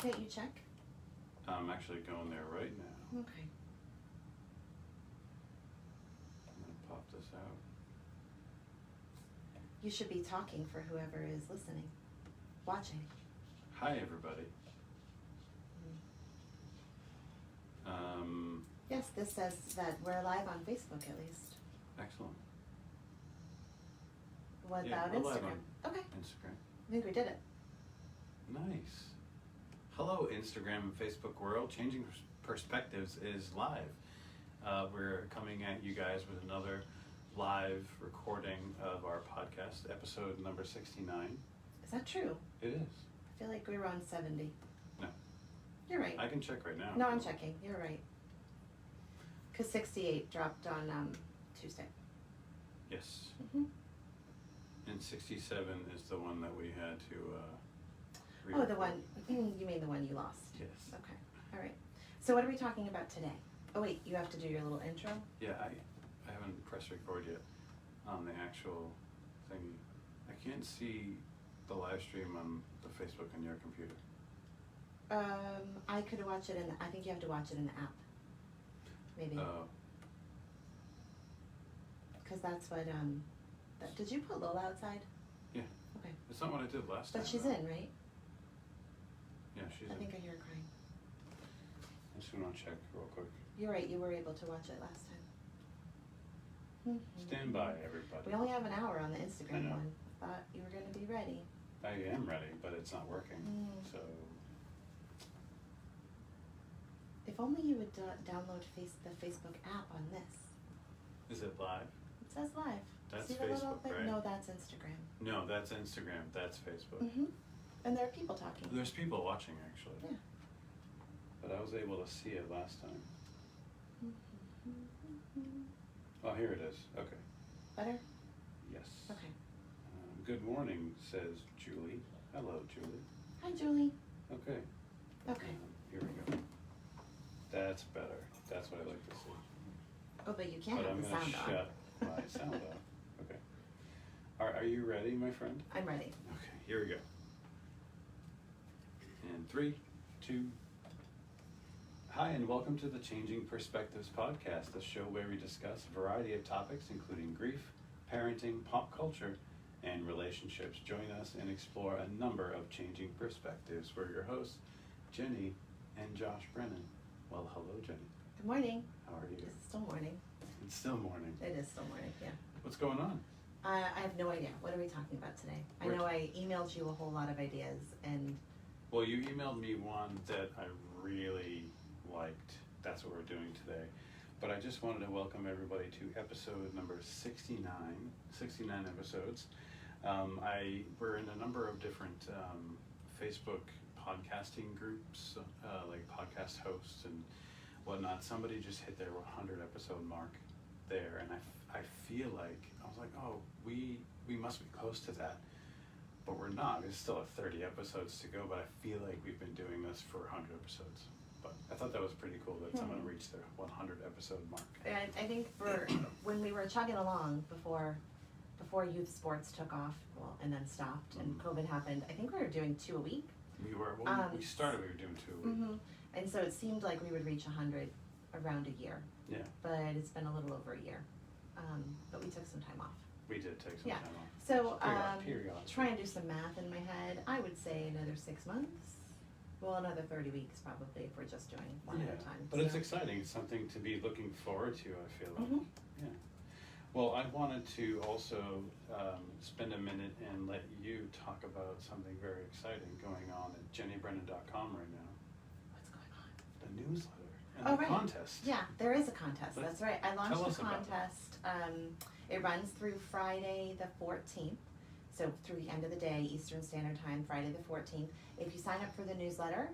Can't you check? I'm actually going there right now. Okay. I'm going to pop this out. You should be talking for whoever is listening, watching. Hi, everybody. Yes, this says that we're live on Facebook at least. Excellent. What Yeah, about we're live Instagram? Okay, Instagram. I think we did it. Nice. Hello, Instagram and Facebook world. Changing Perspectives is live. We're coming at you guys with another live recording of our podcast, episode number 69. Is that true? It is. I feel like we were on 70. No. You're right. I can check right now. No, I'm checking. You're right. Because 68 dropped on Tuesday. Yes. Mm-hmm. And 67 is the one that we had to Oh, the one, you mean the one you lost? Yes. Okay, all right. So what are we talking about today? Oh wait, you have to do your little intro? Yeah, I haven't pressed record yet on the actual thing. I can't see the live stream on the Facebook on your computer. I could watch it I think you have to watch it in the app. Maybe. Oh. Because that's what, did you put Lola outside? Yeah. Okay. It's not what I did last time. But she's though. in, right? Yeah, she's in. I think I hear her crying. I just want to check real quick. You're right, you were able to watch it last time. Stand by, everybody. We only have an hour on the Instagram I know. one. Thought you were going to be ready. I am ready, but it's not working. So. If only you would download the Facebook app on this. Is it live? It says live. That's See the little Facebook, thing? right? No, that's Instagram. No, that's Instagram. That's Facebook. Mm-hmm. And there are people talking. There's people watching, actually. Yeah. But I was able to see it last time. Oh, here it is. Okay. Better? Yes. Okay. Good morning, says Julie. Hello, Julie. Hi, Julie. Okay. Okay. Here we go. That's better. That's what I like to see. Oh, but you can't But have I'm the going sound to on. shut my sound off. Okay. Are you ready, my friend? I'm ready. Okay, here we go. And 3, 2. Hi, and welcome to the Changing Perspectives podcast, a show where we discuss a variety of topics, including grief, parenting, pop culture, and relationships. Join us and explore a number of changing perspectives. We're your hosts, Jenny and Josh Brennan. Well, hello, Jenny. Good morning. How are you? It's still morning. It's still morning. It is still morning, yeah. What's going on? I have no idea. What are we talking about today? I know I emailed you a whole lot of ideas, and Well, you emailed me one that I really liked. That's what we're doing today. But I just wanted to welcome everybody to episode number 69 episodes. We're in a number of different Facebook podcasting groups, like podcast hosts and whatnot. Somebody just hit their 100 episode mark there, and I feel like, I was like, oh, we must be close to that. But we're not. There's still 30 episodes to go, but I feel like we've been doing this for 100 episodes. But I thought that was pretty cool that someone reached their 100 episode mark. I think when we were chugging along before youth sports took off, well, and then stopped, and COVID happened, I think we were doing 2 a week. We were doing 2 a week. Mm-hmm. And so it seemed like we would reach 100 around a year. Yeah. But it's been a little over a year. But we took some time off. We did take some time off. So Period. trying to do some math in my head, I would say another 6 months. Well, another 30 weeks probably if we're just doing one at a time. But it's exciting. It's something to be looking forward to, I feel like. Mm-hmm. Yeah. Well, I wanted to also spend a minute and let you talk about something very exciting going on at jennybrennan.com right now. What's going on? The newsletter and the contest. Yeah, there is a contest. That's right. I Tell launched us a about contest. It runs through Friday the 14th. So through the end of the day, Eastern Standard Time, Friday the 14th. If you sign up for the newsletter,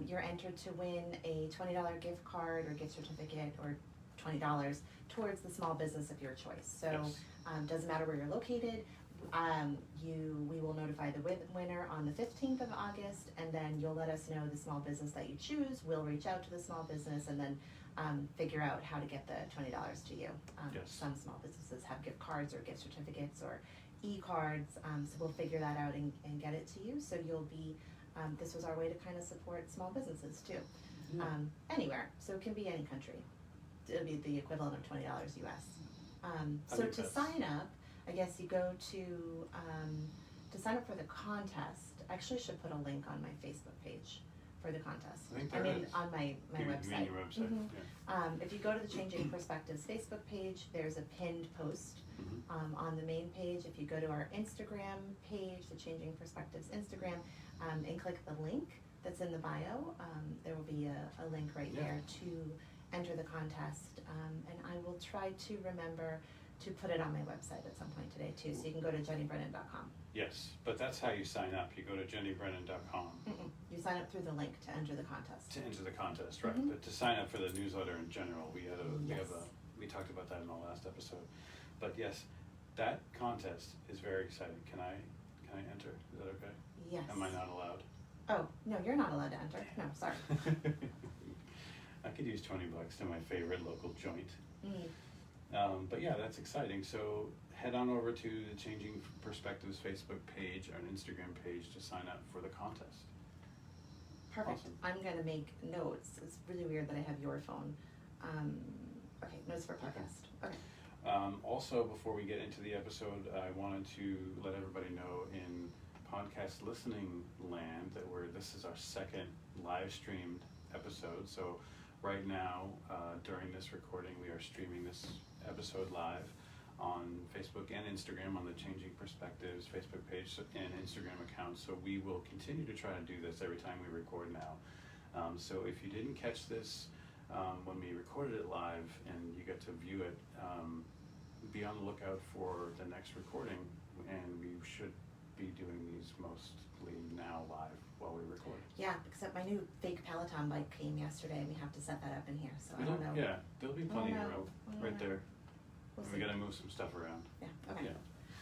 you're entered to win a $20 gift card or gift certificate or $20 towards the small business of your choice. So doesn't matter where you're located. We will notify the winner on the 15th of August, and then you'll let us know the small business that you choose. We'll reach out to the small business and then figure out how to get the $20 to you. Some small businesses have gift cards or gift certificates or e-cards, so we'll figure that out and get it to you. So you'll be This was our way to kind of support small businesses too. Yeah. Anywhere, so it can be any country. It'll be the equivalent of $20 US. I So think to that's- sign up, I guess you go to sign up for the contest. I actually should put a link on my Facebook page for the contest. I think there is. On my You mean website. your website, Mhm. yeah. If you go to the Changing Perspectives Facebook page, there's a pinned post Mhm. on the main page. If you go to our Instagram page, the Changing Perspectives Instagram, and click the link that's in the bio, there will be a link right Yeah. there to enter the contest. And I will try to remember to put it on my website at some point today too, so you can go to jennybrennan.com. Yes, but that's how you sign up. You go to jennybrennan.com You sign up through the link to enter the contest. to enter the contest, right? Mhm. But to sign up for the newsletter in general, Yes. we talked about that in the last episode. But yes, that contest is very exciting. Can I enter? Is that okay? Yes. Am I not allowed? Oh, no, you're not allowed to enter. No, sorry. I could use $20 to my favorite local joint. Mm. But yeah, that's exciting. So head on over to the Changing Perspectives Facebook page or an Instagram page to sign up for the contest. Perfect. Awesome. I'm gonna make notes. It's really weird that I have your phone. Okay, notes for podcast. Okay. Also, before we get into the episode, I wanted to let everybody know in podcast listening land that this is our second live streamed episode. So right now, during this recording, we are streaming this episode live on Facebook and Instagram on the Changing Perspectives Facebook page and Instagram account. So we will continue to try to do this every time we record now. So if you didn't catch this when we recorded it live and you get to view it, be on the lookout for the next recording, and we should be doing these mostly now live while we record. Yeah, except my new fake Peloton bike came yesterday, and we have to set that up in here. So We I don't know. Yeah, there'll be plenty of I don't room know. right there. We'll And see. we gotta move some stuff around. Yeah. Okay. Yeah.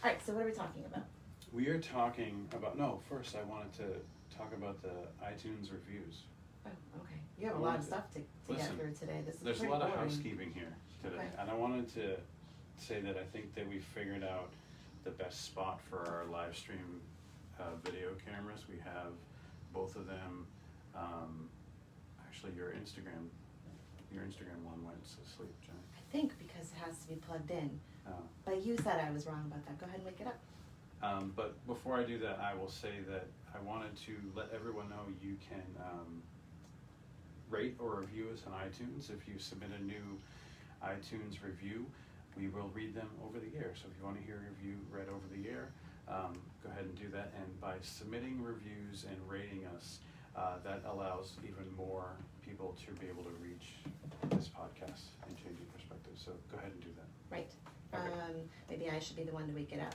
All right. So what are we talking about? We are talking about, no, first I wanted to talk about the iTunes reviews. Oh, okay. You have a I lot wanted of to- stuff to get listen, through today. This is There's a pretty lot of boring. housekeeping here today, Okay. and I wanted to say that I think that we figured out the best spot for our live stream video cameras. We have both of them. Actually, your Instagram one went to sleep, Jenny. I think because it has to be plugged in. Uh, But you said I was wrong about that. Go ahead and wake it up. But before I do that, I will say that I wanted to let everyone know you can rate or review us on iTunes. If you submit a new iTunes review, we will read them over the air. So if you want to hear a review read over the air, go ahead and do that. And by submitting reviews and rating us, that allows even more people to be able to reach this podcast and Changing Perspectives. So go ahead and do that. Right. Okay. Maybe I should be the one to wake it up.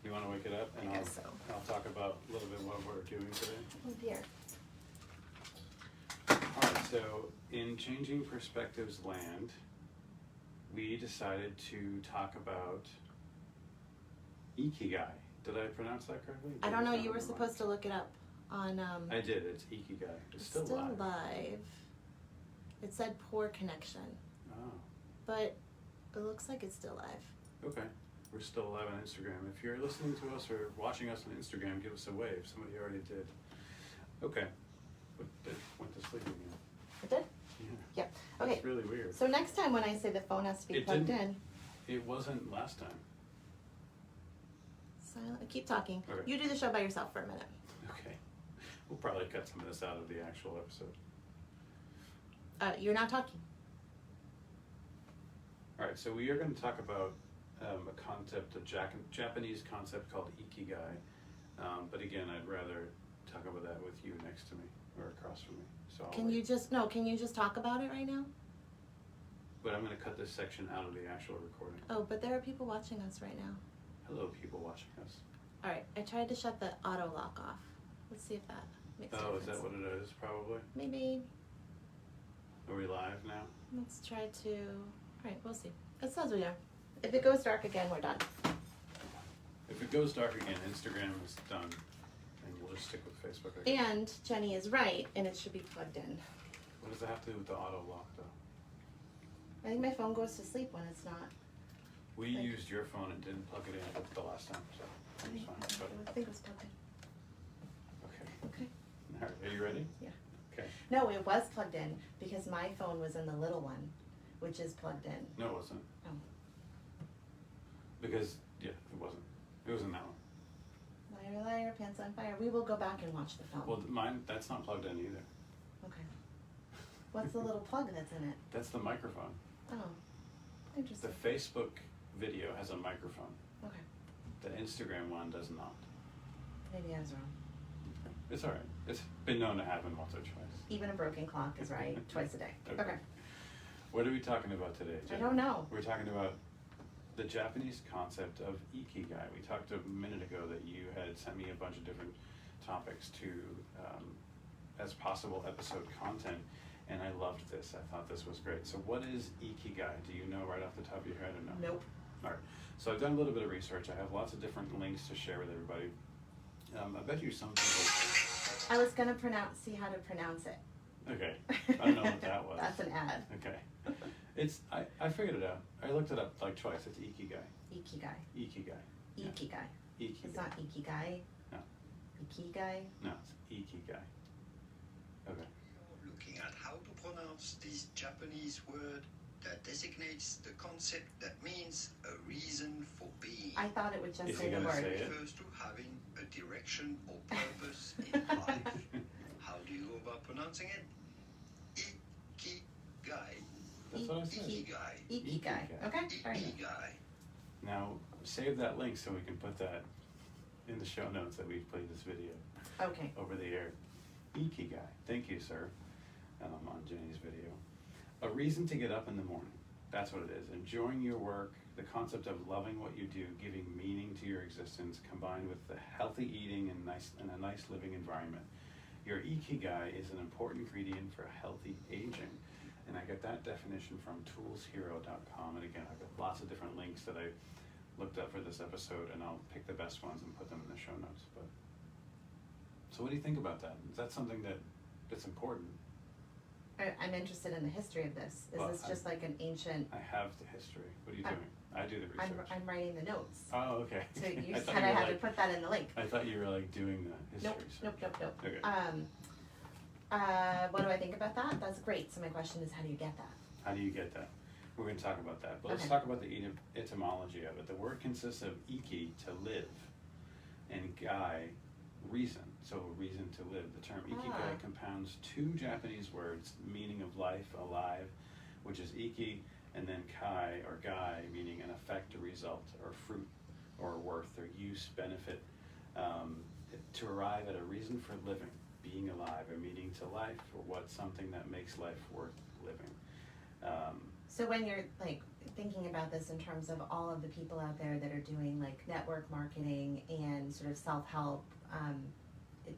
You want to wake it up? And I guess so. I'll talk about a little bit what we're doing today. Oh dear. Alright, so in Changing Perspectives land, we decided to talk about Ikigai. Did I pronounce that correctly? I don't know. You were supposed to look it up on. I did. It's Ikigai. It's still live. live. It said poor connection, Oh, but it looks like it's still live. okay. We're still live on Instagram. If you're listening to us or watching us on Instagram, give us a wave. Somebody already did. Okay. But it went to sleep again. It did? Yeah. Yep. Okay. That's really weird. So next time when I say the phone has to be It plugged didn't- in, It wasn't last time. silent. Keep talking. Okay. You do the show by yourself for a minute. Okay. We'll probably cut some of this out of the actual episode. You're not talking. All right, so we are going to talk about a concept, a Japanese concept called Ikigai. But again, I'd rather talk about that with you next to me or across from me. So I'll Can wait. you just talk about it right now? But I'm going to cut this section out of the actual recording. Oh, but there are people watching us right now. Hello, people watching us. All right. I tried to shut the auto lock off. Let's see if that makes a Oh, difference. is that what it is? Probably. Maybe. Are we live now? Let's try to. All right, we'll see. It says we are. If it goes dark again, we're done. If it goes dark again, Instagram is done, and we'll just stick with Facebook. I guess. And Jenny is right, and it should be plugged in. What does that have to do with the auto lock, though? I think my phone goes to sleep when it's not. We Like- used your phone and didn't plug it in the last time, so I it was think fine. But it was plugged in. okay. Okay. All right, are you ready? Yeah. Okay. No, it was plugged in because my phone was in the little one, which is plugged in. No, it wasn't. Oh. Because, yeah, it wasn't. It was in that one. Liar, liar, pants on fire. We will go back and watch the film. Well, mine, that's not plugged in either. Okay. What's the little plug that's in it? That's the microphone. Oh, The interesting. Facebook video has a microphone. Okay. The Instagram one does not. Maybe I was wrong. It's all right. It's been known to happen once or twice. Even a broken clock is right twice a day. Okay. What are we talking about today, I Jen? don't know. We're talking about the Japanese concept of Ikigai. We talked a minute ago that you had sent me a bunch of different topics to as possible episode content, and I loved this. I thought this was great. So what is Ikigai? Do you know right off the top of your head or no? Nope. All right. So I've done a little bit of research. I have lots of different links to share with everybody. I bet you some people... I was gonna see how to pronounce it. Okay. I don't know what that was. That's an ad. Okay. I figured it out. I looked it up like twice. It's Ikigai. Ikigai. Ikigai. Yeah. Ikigai. Ikigai. It's not Ikigai. No. Ikigai. No, it's Ikigai. Okay. Looking at how to pronounce this Japanese word that designates the concept that means a reason for being. I thought it would just Is say he the gonna word. say it? Refers to having a direction or purpose in life. How do you go about pronouncing it? Ikigai. That's what I said. Ikigai. Ikigai. Okay. All right. Ikigai. Now, save that link so we can put that in the show notes that we've played this video Okay. over the air. Ikigai. Thank you, sir. On Jenny's video. A reason to get up in the morning. That's what it is. Enjoying your work, the concept of loving what you do, giving meaning to your existence, combined with the healthy eating and a nice living environment. Your Ikigai is an important ingredient for healthy aging. And I get that definition from toolshero.com. And again, I've got lots of different links that I looked up for this episode, and I'll pick the best ones and put them in the show notes. But so what do you think about that? Is that something that's important? I'm interested in the history of this. Is Well, this just like an ancient? I have the history. What are you Oh. doing? I do the research. I'm writing the notes. Oh, okay. So you I said thought I you were had to like- put that in the link. I thought you were like doing the history. Nope. so- Nope. Okay. What do I think about that? That's great. So my question is, how do you get that? How do you get that? We're going to talk about that. But let's Okay. talk about the etymology of it. The word consists of iki, to live, and gai, reason. So reason to live. The term ikigai compounds two Japanese words, meaning of life, alive, which is iki, and then kai or gai, meaning an effect, a result, or fruit, or worth, or use, benefit, to arrive at a reason for living, being alive, a meaning to life, or what something that makes life worth living. So when you're like thinking about this in terms of all of the people out there that are doing like network marketing and sort of self-help,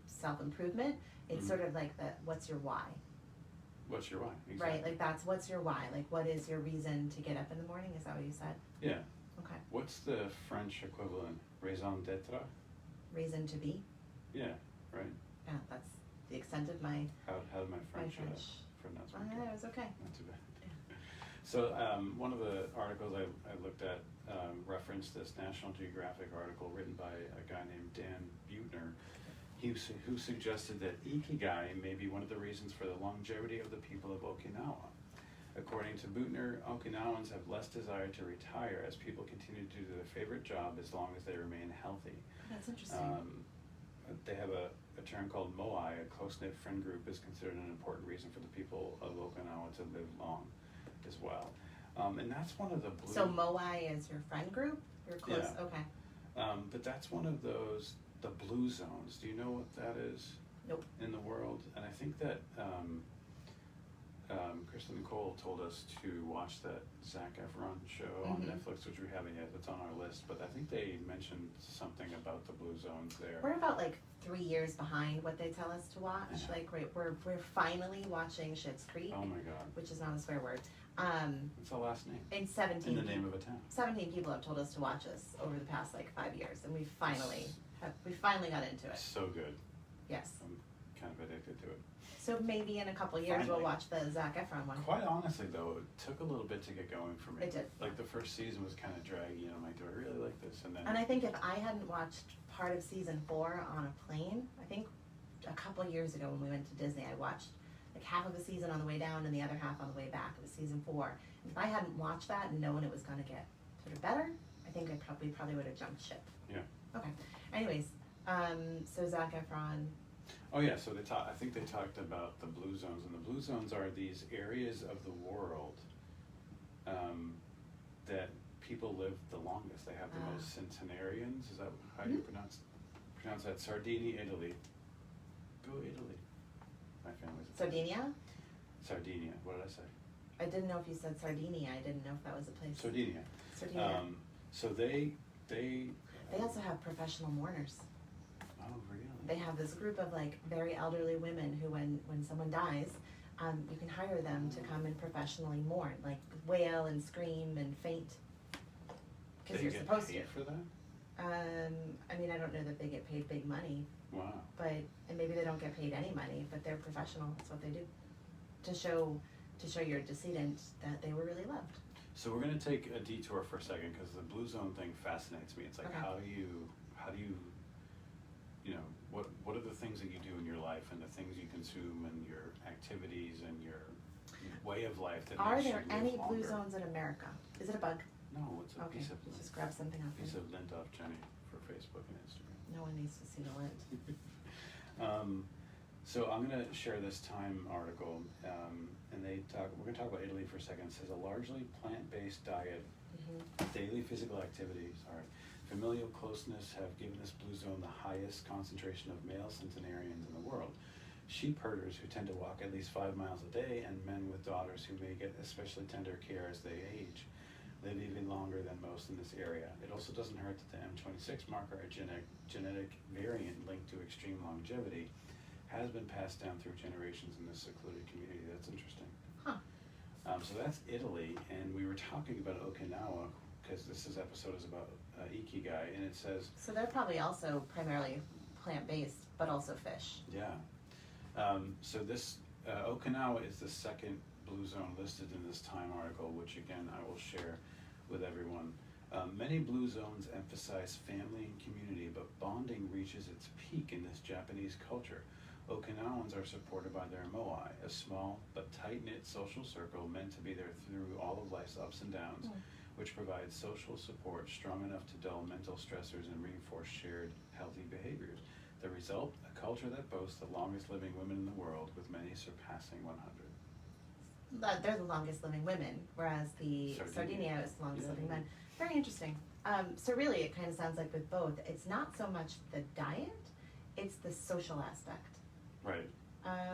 self-improvement, it's Mhm. sort of like what's your why, What's your why? Exactly. right? Like that's what's your why. Like what is your reason to get up in the morning? Is that what you said? Yeah. Okay. What's the French equivalent? Raison d'être? Reason to be. Yeah, right. Yeah, that's the extent of my How did my French, French. pronounce It was okay. Not too bad. So one of the articles I looked at referenced this National Geographic article written by a guy named Dan Buettner, who suggested that Ikigai may be one of the reasons for the longevity of the people of Okinawa. According to Buettner, Okinawans have less desire to retire as people continue to do their favorite job as long as they remain healthy. That's interesting. They have a term called moai, a close-knit friend group, is considered an important reason for the people of Okinawa to live long as well. And that's one of the blue... So Moai is your friend group? You're close, Yeah. okay. but that's one of those, the blue zones. Do you know what that is? Nope. In the world? And I think that Kristen Nicole told us to watch that Zac Efron show on Mhm. Netflix, which we haven't yet. It's on our list. But I think they mentioned something about the blue zones there. We're about like 3 years behind what they tell us to watch. Yeah. Like we're finally watching Schitt's Creek, Oh my God. which is not a swear word. It's the last name. And 17 In the name of a town. 17 people have told us to watch this over the past like 5 years, and we finally got into it. So good. Yes. I'm kind of addicted to it. So maybe in a couple years Finally. we'll watch the Zac Efron one. Quite honestly, though, it took a little bit to get going for me. It did. Like the first season was kind of draggy, and I'm like, do I really like this? And then And I think if I hadn't watched part of season 4 on a plane, I think a couple of years ago when we went to Disney. I watched like half of a season on the way down and the other half on the way back. It was season 4. And if I hadn't watched that and known it was going to get sort of better, I think we probably would have jumped ship. Yeah. Okay. Anyways, so Zac Efron. Oh yeah, so I think they talked about the blue zones, and the blue zones are these areas of the world that people live the longest. They have the most centenarians. Is that how you pronounce that? Sardinia, Italy. Go Italy. My family's Sardinia? Sardinia. What did I say? I didn't know if you said Sardinia. I didn't know if that was a place. Sardinia. Sardinia. So they also have professional mourners. Oh, really? They have this group of like very elderly women who, when someone dies, you can hire them to come and professionally mourn, like wail and scream and faint. Because you're supposed to. They get paid for that? I mean, I don't know that they get paid big money. Wow. And maybe they don't get paid any money, but they're professional. That's what they do, to show your decedent that they were really loved. So we're going to take a detour for a second, because the blue zone thing fascinates me. It's like, Okay. how do you, you know, what are the things that you do in your life, and the things you consume, and your activities, and your way of life that Are makes you there live any longer? blue zones in America? Is it a bug? No, it's a Okay, piece of just grab something off. piece of lint off Jenny for Facebook and Instagram. No one needs to see the lint. So I'm going to share this Time article, and we're going to talk about Italy for a second. It says a largely plant-based diet, daily physical activity, familial closeness have given this blue zone the highest concentration of male centenarians in the world. Sheep herders who tend to walk at least 5 miles a day, and men with daughters who may get especially tender care as they age, live even longer than most in this area. It also doesn't hurt that the M26 marker, a genetic variant linked to extreme longevity, has been passed down through generations in this secluded community. That's interesting. Huh. So that's Italy, and we were talking about Okinawa, because this episode is about Ikigai, and it says... So they're probably also primarily plant-based, but also fish. Yeah. So this, Okinawa is the second blue zone listed in this Time article, which again I will share with everyone. Many blue zones emphasize family and community, but bonding reaches its peak in this Japanese culture. Okinawans are supported by their moai, a small but tight-knit social circle meant to be there through all of life's ups and downs, which provides social support strong enough to dull mental stressors and reinforce shared healthy behaviors. The result, a culture that boasts the longest living women in the world, with many surpassing 100. They're the longest living women, whereas the Sardinia is the longest living men. Very interesting. So really, it kind of sounds like with both, it's not so much the diet, it's the social aspect. Right.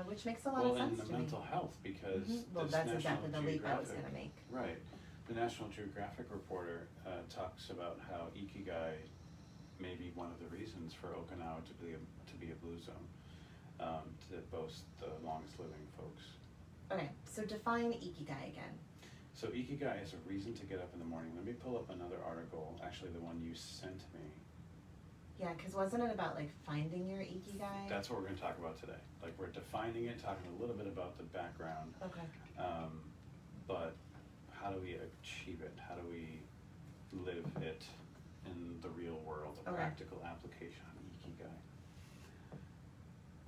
Which makes a lot of sense to me. Well, and the mental health, because Well, this that's National exactly the leap I was Geographic- going to make. Right. The National Geographic reporter talks about how Ikigai may be one of the reasons for Okinawa to be a blue zone, to boast the longest living folks. Okay, so define Ikigai again. So Ikigai is a reason to get up in the morning. Let me pull up another article, actually the one you sent me. Yeah, because wasn't it about like finding your Ikigai? That's what we're going to talk about today. Like, we're defining it, talking a little bit about the background, Okay. but how do we achieve it? How do we live it in the real world, a Okay. practical application of Ikigai?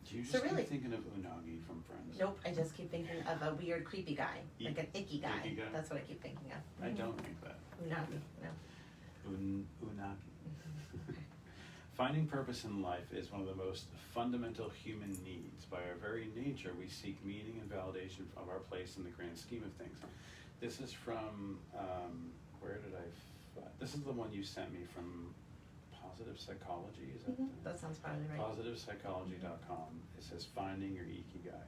Do you So just really- keep thinking of Unagi from Friends? Nope, I just keep thinking of a weird, creepy guy, like an icky guy. Ikigai? That's what I keep thinking of. I don't think that. Unagi, no. Unagi. Finding purpose in life is one of the most fundamental human needs. By our very nature, we seek meaning and validation of our place in the grand scheme of things. This is from, this is the one you sent me from Positive Psychology, is that? That sounds probably right. PositivePsychology.com. It says finding your Ikigai.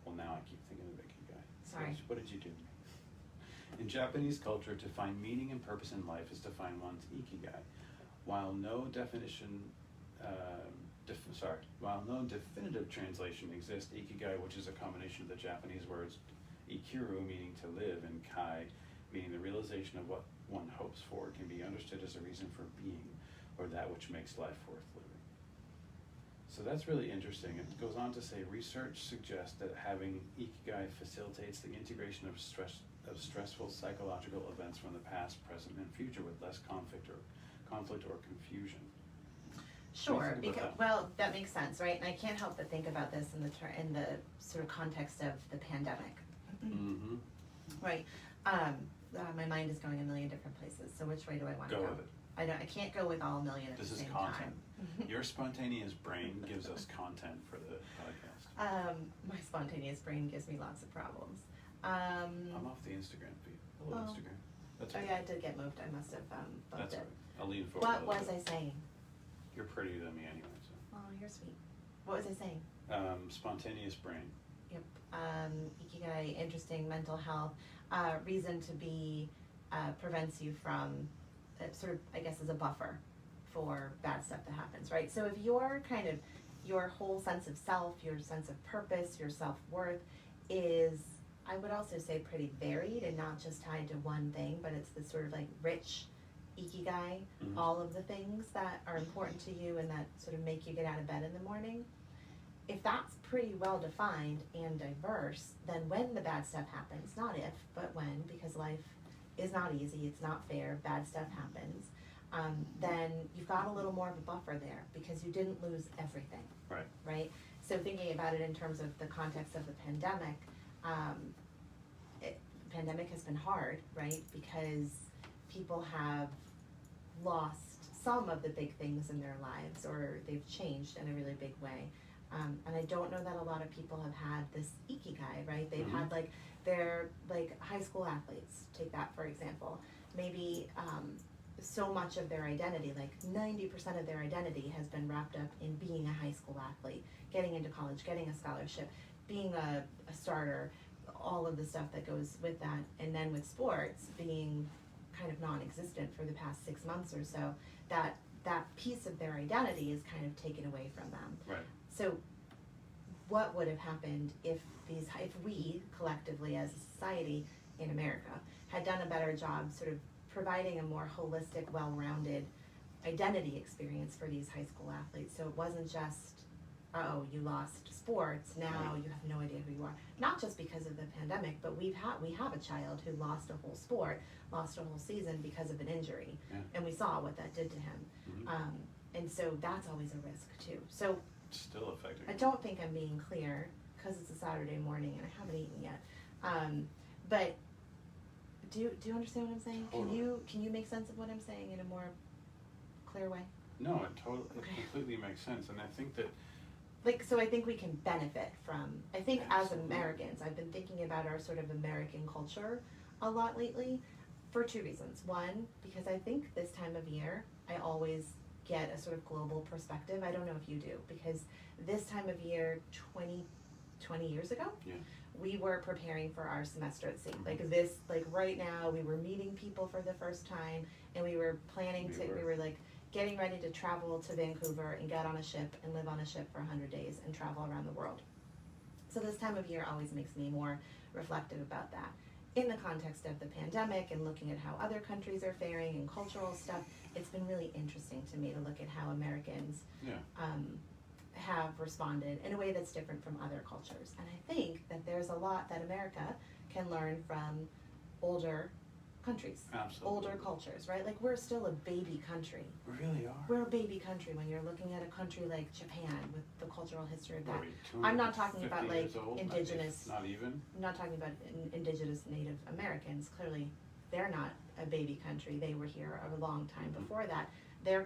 Well, now I keep thinking of Ikigai. Sorry. What did you do? In Japanese culture, to find meaning and purpose in life is to find one's Ikigai. While no definitive translation exists, Ikigai, which is a combination of the Japanese words ikiru, meaning to live, and kai, meaning the realization of what one hopes for, can be understood as a reason for being, or that which makes life worth living. So that's really interesting. It goes on to say, research suggests that having Ikigai facilitates the integration of stressful psychological events from the past, present, and future with less conflict or confusion. Sure, think about because that? well, that makes sense, right? And I can't help but think about this in the sort of context of the pandemic, Mm-hmm. right? My mind is going a million different places. So which way do I want to Go go? with it. I can't go with all a million at This the is same content. time. Your spontaneous brain gives us content for the podcast. My spontaneous brain gives me lots of problems. I'm off the Instagram feed. Hello, Oh. Instagram. That's Oh okay. yeah, I did get moved. I must have bumped That's it. all right. I'll lean forward. What a was little I bit. saying? You're prettier than me anyway, so. Oh, you're sweet. What was I saying? Spontaneous brain. Yep. Ikigai, interesting mental health. Reason to be prevents you from sort of, I guess, as a buffer for bad stuff that happens, right? So if your kind of your whole sense of self, your sense of purpose, your self-worth is, I would also say, pretty varied and not just tied to one thing, but it's this sort of like rich Ikigai, Mhm. all of the things that are important to you and that sort of make you get out of bed in the morning. If that's pretty well defined and diverse, then when the bad stuff happens, not if, but when, because life is not easy, it's not fair, bad stuff happens, then you've got a little more of a buffer there because you didn't lose everything. Right. Right? So thinking about it in terms of the context of the pandemic, the pandemic has been hard, right? Because people have lost some of the big things in their lives, or they've changed in a really big way. And I don't know that a lot of people have had this Ikigai, right? They've had like their like high school athletes, take that for example. Maybe so much of their identity, like 90% of their identity has been wrapped up in being a high school athlete, getting into college, getting a scholarship, being a starter, all of the stuff that goes with that. And then with sports being kind of non-existent for the past 6 months or so, that piece of their identity is kind of taken away from them. Right. So what would have happened if we collectively as a society in America had done a better job sort of providing a more holistic, well-rounded identity experience for these high school athletes? So it wasn't just, oh, you lost sports, now Right. you have no idea who you are. Not just because of the pandemic, but we have a child who lost a whole sport, lost a whole season because of an injury, Yeah. and we saw what that did to him. Mhm. And so that's always a risk too. So Still affecting. I don't think I'm being clear because it's a Saturday morning and I haven't eaten yet. But do you understand what I'm saying? Totally. Can you make sense of what I'm saying in a more clear way? No, it Okay. completely makes sense, and I think that So I think we can benefit from, I think as Absolutely. Americans, I've been thinking about our sort of American culture a lot lately for two reasons. One, because I think this time of year, I always get a sort of global perspective. I don't know if you do, because this time of year, 20 years ago, Yeah. we were preparing for our semester at sea. Mhm. Like right now, we were meeting people for the first time, and we were planning we were like getting ready to travel to Vancouver and get on a ship and live on a ship for 100 days and travel around the world. So this time of year always makes me more reflective about that. In the context of the pandemic and looking at how other countries are faring and cultural stuff, it's been really interesting to me to look at how Americans Yeah. have responded in a way that's different from other cultures. And I think that there's a lot that America can learn from older countries, Absolutely. older cultures, right? Like we're still a baby country. We really are. We're a baby country when you're looking at a country like Japan with the cultural history of What that. are we, I'm not talking 250 about, like, years old? indigenous- Not even? I'm not talking about indigenous Native Americans. Clearly, they're not a baby country. They were here a long time Mhm. before that.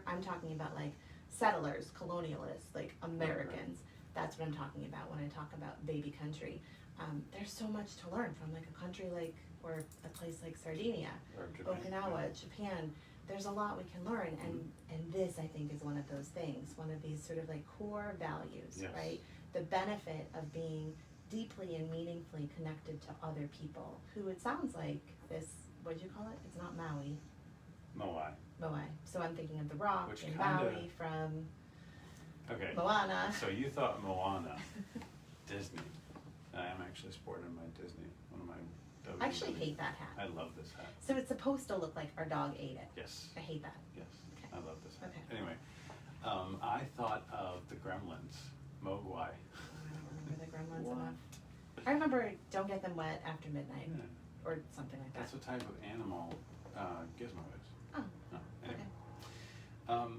I'm talking about like settlers, colonialists, like Americans. That's what I'm talking about when I talk about baby country. There's so much to learn from like a country like, or a place like Sardinia, Or Japan? Okinawa, Japan. There's a lot we can learn, and this I think is one of those things, one of these sort of like core values, Yes. right? The benefit of being deeply and meaningfully connected to other people who it sounds like this, what did you call it? It's not Maui, Moai. Moai. So I'm thinking of The Rock Which and kinda- Maui from Okay. Moana. So you thought Moana, Disney. I am actually sporting my Disney, one of my I actually hate that hat. I love this hat. So it's supposed to look like our dog ate it. Yes. I hate that. Yes. Okay. I love this hat. Okay. Anyway, I thought of the Gremlins, Mogwai. I don't remember the gremlins What? enough. I remember don't get them wet after midnight Yeah. or something like that. That's what type of animal Gizmo is. Oh, No, anyway. okay.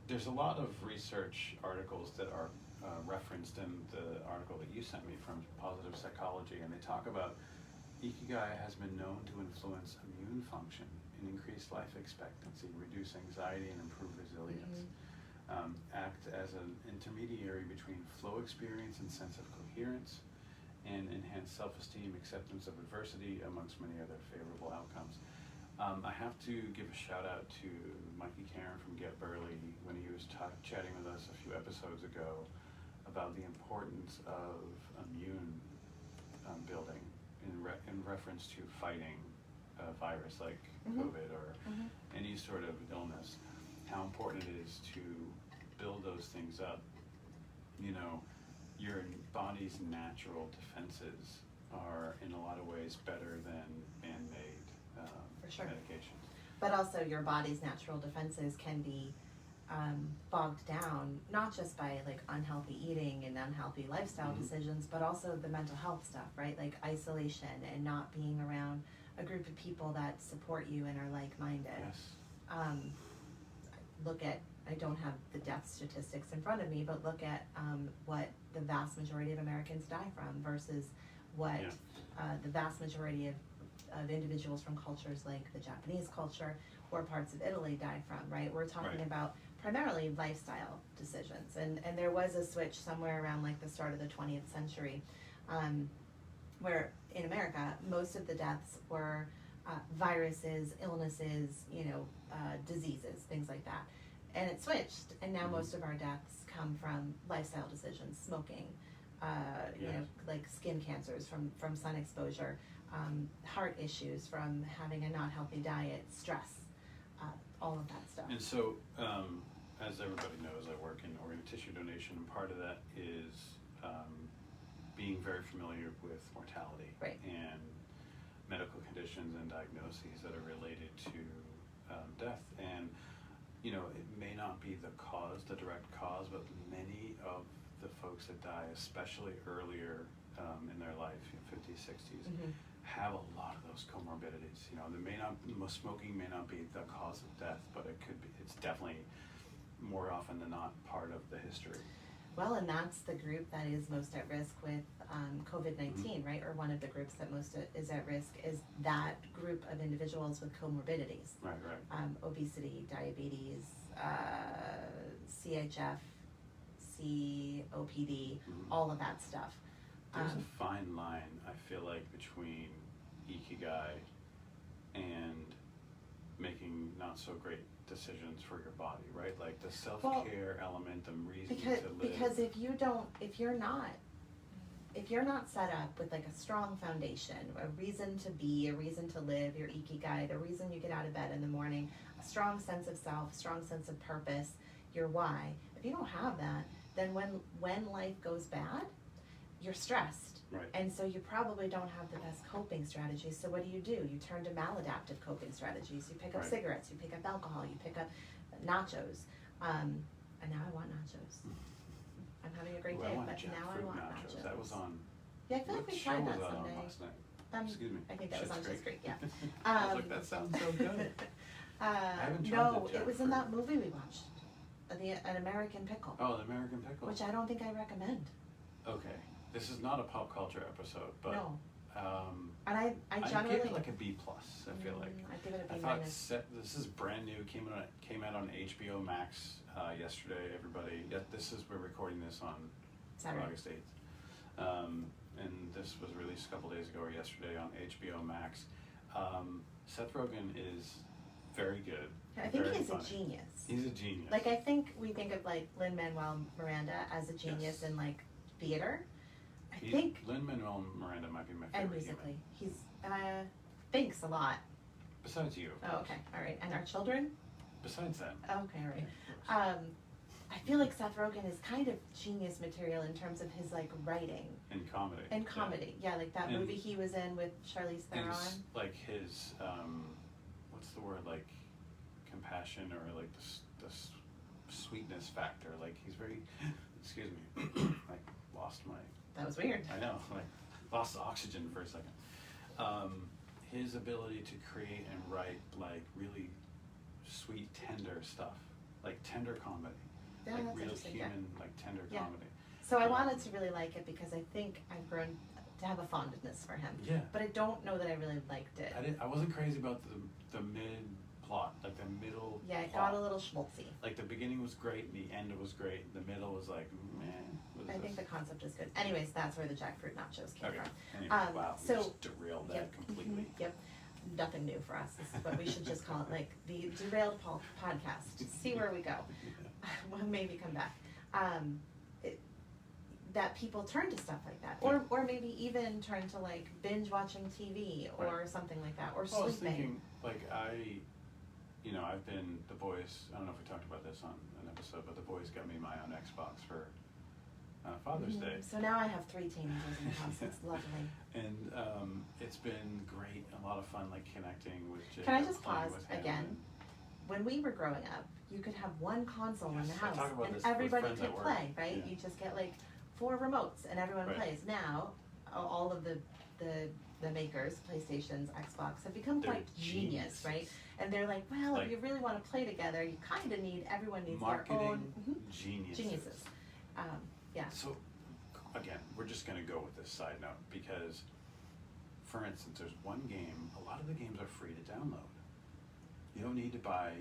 there's a lot of research articles that are referenced in the article that you sent me from Positive Psychology, and they talk about Ikigai has been known to influence immune function and increase life expectancy, reduce anxiety, and improve resilience. Act as an intermediary between flow experience and sense of coherence, and enhance self-esteem, acceptance of adversity, amongst many other favorable outcomes. I have to give a shout out to Mikey Karen from Get Burley when he was chatting with us a few episodes ago about the importance of immune building in reference to fighting a virus like COVID or any sort of illness. How important it is to build those things up. You know, your body's natural defenses are in a lot of ways better than man-made For sure. medications. But also your body's natural defenses can be bogged down, not just by like unhealthy eating and unhealthy lifestyle decisions, but also the mental health stuff, right? Like isolation and not being around a group of people that support you and are like-minded. Yes. Look at, I don't have the death statistics in front of me, but look at what the vast majority of Americans die from versus what the vast majority of individuals from cultures like the Japanese culture or parts of Italy die from, right? We're talking about primarily lifestyle decisions. And there was a switch somewhere around like the start of the 20th century where in America, most of the deaths were viruses, illnesses, diseases, things like that. And it switched, and now most of our deaths come from lifestyle decisions, smoking, like skin cancers from sun exposure, heart issues from having a not healthy diet, stress, all of that stuff. And so, as everybody knows, I work in organ and tissue donation, and part of that is being very familiar with mortality and medical conditions and diagnoses that are related to death. And it may not be the direct cause, but many of the folks that die, especially earlier in their life, 50s, 60s, have a lot of those comorbidities. Smoking may not be the cause of death, but it's definitely more often than not part of the history. Well, and that's the group that is most at risk with COVID-19, right? Or one of the groups that most is at risk is that group of individuals with comorbidities. Right. Obesity, diabetes, CHF, COPD, all of that stuff. There's a fine line, I feel like, between Ikigai and making not so great decisions for your body, right? Like the self-care element, the reason to live. Because if you're not set up with like a strong foundation, a reason to be, a reason to live, your Ikigai, the reason you get out of bed in the morning, a strong sense of self, strong sense of purpose, your why. If you don't have that, then when life goes bad, you're stressed. Right. And so you probably don't have the best coping strategies. So what do? You turn to maladaptive coping strategies. You pick up cigarettes, you pick up alcohol, you pick up nachos. And now I want nachos. I'm having a great day, but now I want nachos. That was on. Yeah, I feel like we tried that on someday. last night? Excuse me. I think that was on Schitt's Creek, yeah. I was like, that sounds so good. I haven't tried it was in that movie we watched, An American Pickle. Oh, the American Pickle. Which I don't think I recommend. Okay, this is not a pop culture episode, but no. And I generally give it like a B+. I feel like I give it a B-. This is brand new. Came out on HBO Max yesterday. Everybody, we're recording this on Saturday. August 8th, and this was released a couple days ago or yesterday on HBO Max. Seth Rogen is very good. I think very he's funny. a genius. He's a genius. Like I think we think of like Lin-Manuel Miranda as a genius in like theater. I think Lin-Manuel Miranda might be my favorite. And musically, he's thinks a lot. Besides you. Oh, okay, all right. And our children? Besides them. Okay, all right. I feel like Seth Rogen is kind of genius material in terms of his like writing. And comedy. And comedy, yeah, like that movie he was in with Charlize Theron. And like his, what's the word, like compassion or like the sweetness factor. Like he's very, excuse me, like lost my. That was weird. I know, like lost oxygen for a second. His ability to create and write like really sweet, tender stuff like tender comedy, Yeah, like that's real interesting, yeah. human, like tender Yeah. comedy. So I wanted to really like it because I think I've grown to have a fondness for him. Yeah. But I don't know that I really liked it. I wasn't crazy about the mid plot, like the middle. Yeah, it plot. got a little schmaltzy. Like the beginning was great, the end was great, the middle was like, man. What is I think the this? concept is good. Anyways, that's where the jackfruit nachos came Okay. from. Anyway, wow. We so- just derailed that Yep. completely. Yep. Nothing new for us. This is what we should just call it, like the derailed podcast. See where we go. We'll maybe come back. That people turn to stuff like that, or maybe even turn to like binge watching TV or something like that, or Well, I was sleeping. thinking, like I've been, the boys, I don't know if we talked about this on an episode, but the boys got me my own Xbox for Father's Day. So now I have 3 teenagers in the house. It's lovely. And it's been great, a lot of fun, like connecting with Jacob. Can I just playing pause with him, again? and- When we were growing up, you could have one console in the Yes, I house talk about and this with everybody friends could at work. play, right? Yeah. You just get like 4 remotes and everyone Right. plays. Now, all of the makers, PlayStations, Xbox, have become They're quite genius, geniuses. right? And they're like, well, Like- if you really want to play together, you kind of need, everyone needs their Marketing own geniuses. Yeah. So, again, we're just going to go with this side note because, for instance, there's one game, a lot of the games are free to download. You don't need to buy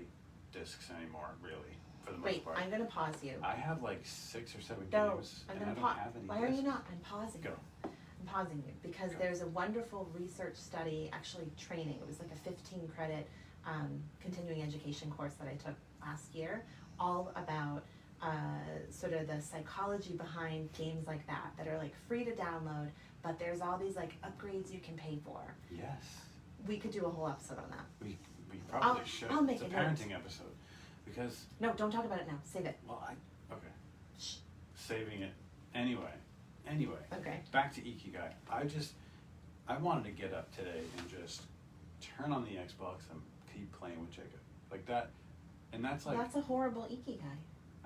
discs anymore, really, for the most Wait, part. I'm going to pause you. I have like 6 or 7 No, games, I'm and I going to don't pause. have any Why are you discs. not? I'm pausing Go. you. I'm pausing you because Go. there's a wonderful research study, actually training. It was like a 15 credit continuing education course that I took last year, all about sort of the psychology behind games like that are like free to download, but there's all these like upgrades you can pay for. Yes. We could do a whole episode on that. We probably I'll- should. I'll make it's a a note. parenting episode. Because, No, don't talk about it now. Save it. well, okay. Shh. Saving it. Anyway, Okay. back to Ikigai. I wanted to get up today and just turn on the Xbox and keep playing with Jacob. Like that, and that's like, That's a horrible ikigai.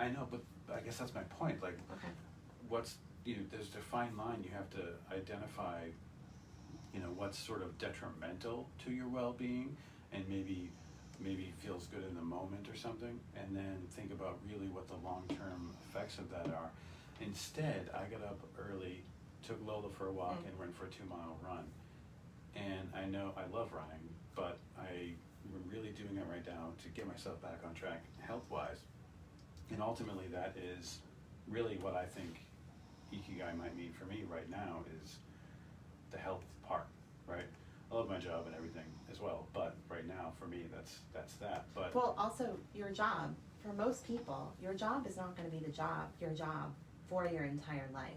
I know, but I guess that's my point. Like, Okay. there's a fine line. You have to identify, what's sort of detrimental to your well-being and maybe feels good in the moment or something, and then think about really what the long-term effects of that are. Instead, I got up early, took Lola for a walk, and went for a 2-mile run. And I know I love running, but I'm really doing it right now to get myself back on track health-wise. And ultimately, that is really what I think Ikigai might mean for me right now is the health part, right? I love my job and everything as well, but right now for me that's that. But Well, also your job, for most people, your job is not going to be your job for your entire life.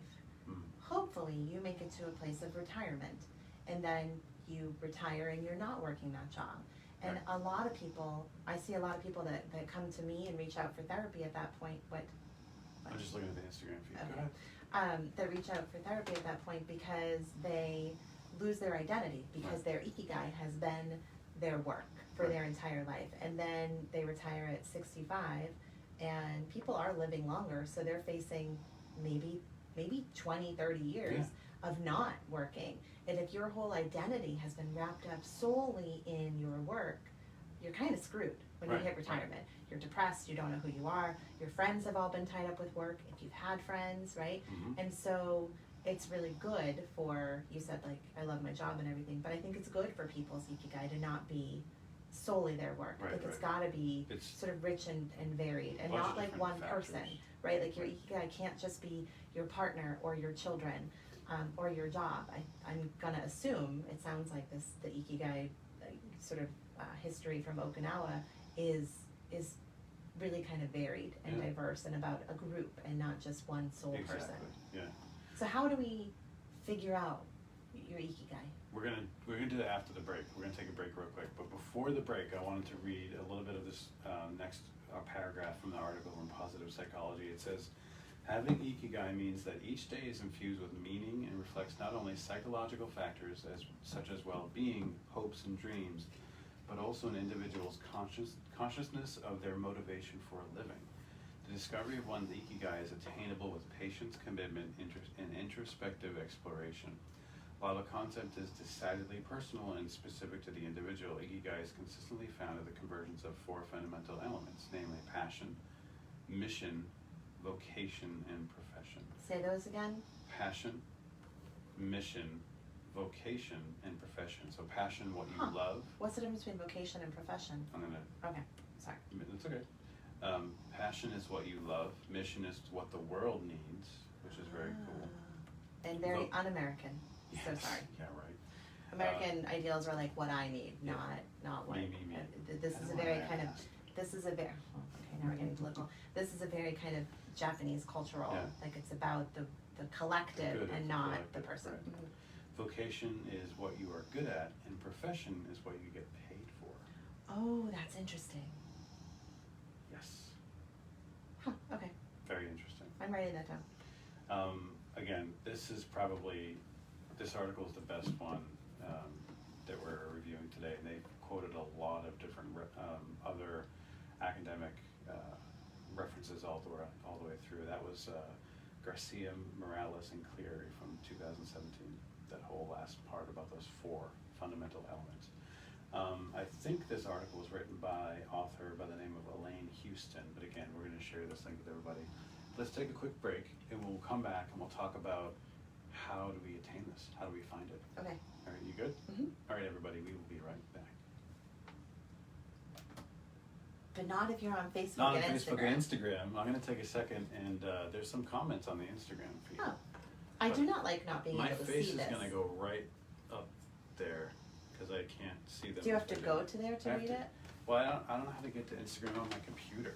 Hopefully you make it to a place of retirement and then you retire and you're not working that job. And Right. a lot of people, I see a lot of people that come to me and reach out for therapy at that point. I'm just looking at the Instagram feed. Go Okay. ahead. That reach out for therapy at that point because they lose their identity because Right. their ikigai has been their work for Right. their entire life, and then they retire at 65 and people are living longer, so they're facing maybe 20-30 years of not working. And if your whole identity has been wrapped up solely in your work, you're kind of screwed when Right, you hit retirement. You're depressed, you don't know who you are, your friends have all been tied up with work, if you've had friends, right? Mhm. And so it's really good for, you said like, I love my job and everything, but I think it's good for people's ikigai to not be solely their work. I Right, think it's right. gotta be It's sort of rich and varied, and bunch not of like different one person, factors. right? Like your ikigai can't just be your partner or your children, or your job. I'm gonna assume, it sounds like the ikigai sort of history from Okinawa is really kind of varied and Yeah. diverse and about a group and not just one sole Exactly. person. Yeah. So how do we figure out your ikigai? We're gonna do that after the break. We're gonna take a break real quick. But before the break, I wanted to read a little bit of this next paragraph from the article on positive psychology. It says, having Ikigai means that each day is infused with meaning and reflects not only psychological factors such as well-being, hopes, and dreams, but also an individual's consciousness of their motivation for a living. The discovery of one's Ikigai is attainable with patience, commitment, and introspective exploration. While the concept is decidedly personal and specific to the individual, Ikigai is consistently found at the convergence of 4 fundamental elements, namely passion, mission, vocation, and profession. Say those again. Passion, mission, vocation, and profession. So passion, what you love. What's the difference between vocation and profession? I'm gonna. Okay, sorry. It's okay. Passion is what you love. Mission is what the world needs, which is very cool. And very un-American. Yes. So sorry. Yeah, right. American ideals are like what I need, Yeah. not what. Me. This I is a don't very wanna kind of. ask. This is a very. Oh, okay, now we're getting political. This is a very kind of Japanese cultural. Yeah. Like it's about the collective Good, and it's not collective, the person. right. Mhm. Vocation is what you are good at, and profession is what you get paid for. Oh, that's interesting. Yes. Huh. Okay, Very interesting. I'm writing that down. Again, this article is the best one that we're reviewing today, and they've quoted a lot of different other academic references all the way through. That was Garcia, Morales, and Cleary from 2017. That whole last part about those 4 fundamental elements. I think this article was written by author by the name of Elaine Houston, but again, we're going to share this link with everybody. Let's take a quick break, and we'll come back and we'll talk about how do we attain this? How do we find it? Okay. All right, you good? Mm-hmm. All right, everybody, we will be right back. But not if you're on Facebook Not on and Facebook Instagram. and Instagram. I'm going to take a second, and there's some comments on the Instagram feed. Oh, I But do not like not being my able to face see is this. going to go right up there because I can't see them. Do you have to if I go don't. to there I to have read to- it? Well, I don't know how to get to Instagram on my computer.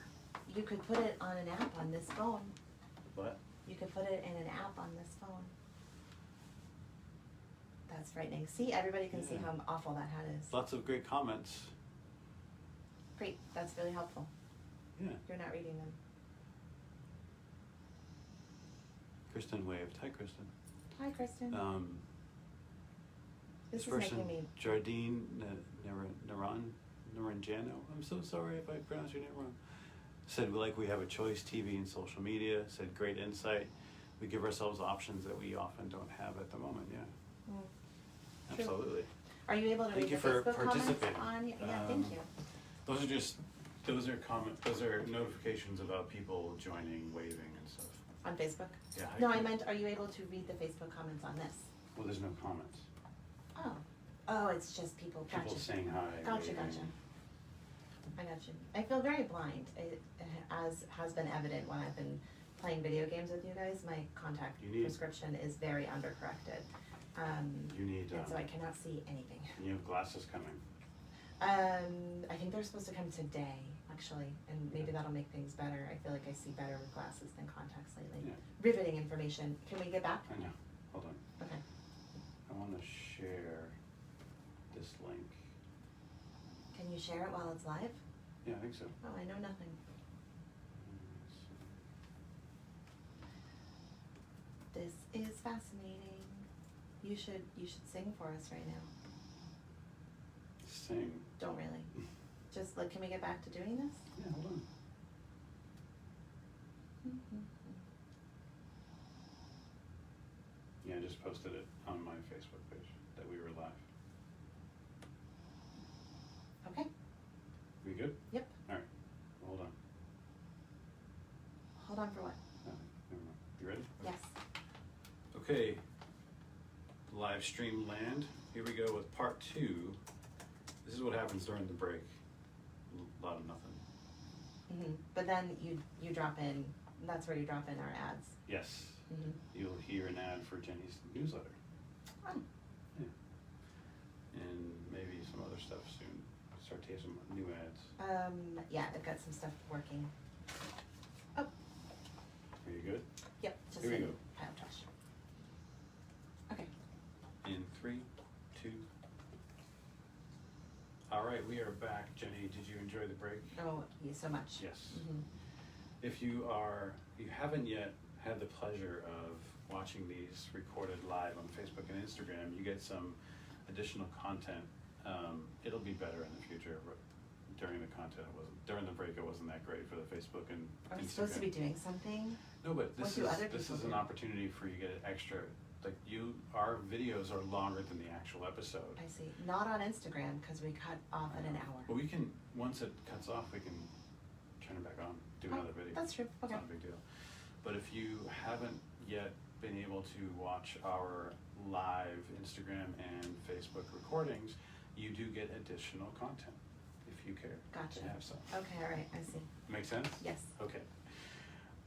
You could put it on an app on this phone. What? You could put it in an app on this phone. That's frightening. See, everybody can see Yeah. how awful that hat is. Lots of great comments. Great, that's really helpful. Yeah. You're not reading them. Kristen waved. Hi, Kristen. Hi, Kristen. This This is person, making me. Jardine Naranjano, I'm so sorry if I pronounced your name wrong, said we have a choice, TV and social media, said great insight. We give ourselves options that we often don't have at the moment, yeah. Mm. True. Absolutely. Are you able to Thank read you the for Facebook comments participating. on? Yeah, thank you. Those are notifications about people joining, waving and stuff. On Facebook? Yeah. No, I meant, are you able to read the Facebook comments on this? Well, there's no comments. Oh. Oh, it's just people. People Gotcha. saying hi. Gotcha, waving. gotcha. I got you. I feel very blind, as has been evident when I've been playing video games with you guys. My contact prescription is very undercorrected. You need. And so I cannot see anything. You have glasses coming. I think they're supposed to come today, actually, and maybe that'll make things better. I feel like I see better with glasses than contacts lately. Yeah. Riveting information. Can we get back? I know. Hold on. Okay. I want to share this link. Can you share it while it's live? Yeah, I think so. Oh, I know nothing. This is fascinating. You should sing for us right now. Sing. Don't really. Just like, can we get back to doing this? Yeah, hold on. Yeah, I just posted it on my Facebook page that we were live. Okay. We good? Yep. All right. Hold on. Hold on for what? Never mind. You ready? Yes. Okay. Live stream land. Here we go with part 2. This is what happens during the break. A lot of nothing. But then you drop in. That's where you drop in our ads. Yes. You'll hear an ad for Jenny's newsletter. Oh. Yeah. And maybe some other stuff soon. Start taking some new ads. Yeah, I've got some stuff working. Oh. Are you good? Yep. Just Here we in go. pile of trash. Okay. In 3, 2. All right, we are back. Jenny, did you enjoy the break? Oh, yeah, so much. Yes. Mm-hmm. If you haven't yet had the pleasure of watching these recorded live on Facebook and Instagram, you get some additional content. It'll be better in the future. But during the break, it wasn't that great for the Facebook and Are we Instagram. supposed to be doing something? No, but What do other this people is an do? opportunity for you to get an extra. Our videos are longer than the actual episode. I see. Not on Instagram because we cut off at an hour. But we can, once it cuts off, we can turn it back on, do Oh, another video. that's true. It's Okay. not a big deal. But if you haven't yet been able to watch our live Instagram and Facebook recordings, you do get additional content if you care Gotcha. to have some. Okay, all right, I see. Make sense? Yes. Okay.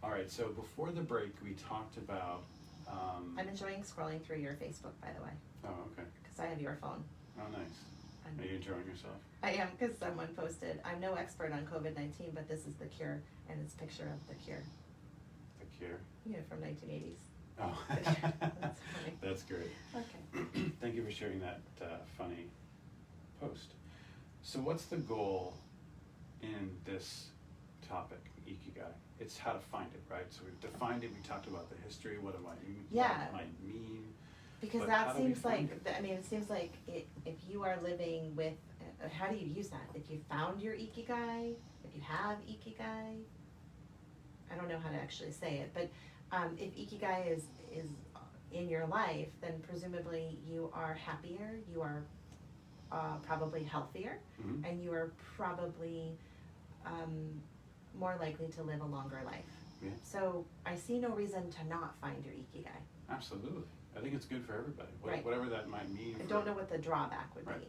All right, so before the break, we talked about. I'm enjoying scrolling through your Facebook, by the way, Oh, okay. because I have your phone. Oh, nice. I'm- Are you enjoying yourself? I am, because someone posted, I'm no expert on COVID-19, but this is the cure, and it's a picture of the cure, The cure? from 1980s. Oh, That's funny. That's great. Okay. Thank you for sharing that funny post. So what's the goal in this topic, Ikigai? It's how to find it, right? So we've defined it, we talked about the history, what it might mean. Because But how that do we seems find like, I mean, it seems like if you are living with, how do you use that? If you found your Ikigai, if you have Ikigai, I don't know how to actually say it, but if Ikigai is in your life, then presumably you are happier, you are probably healthier, Mhm. and you are probably more likely to live a longer life. Yeah. So I see no reason to not find your Ikigai. Absolutely. I think it's good for everybody, Right. whatever that might mean. I don't know what the drawback would Right. be.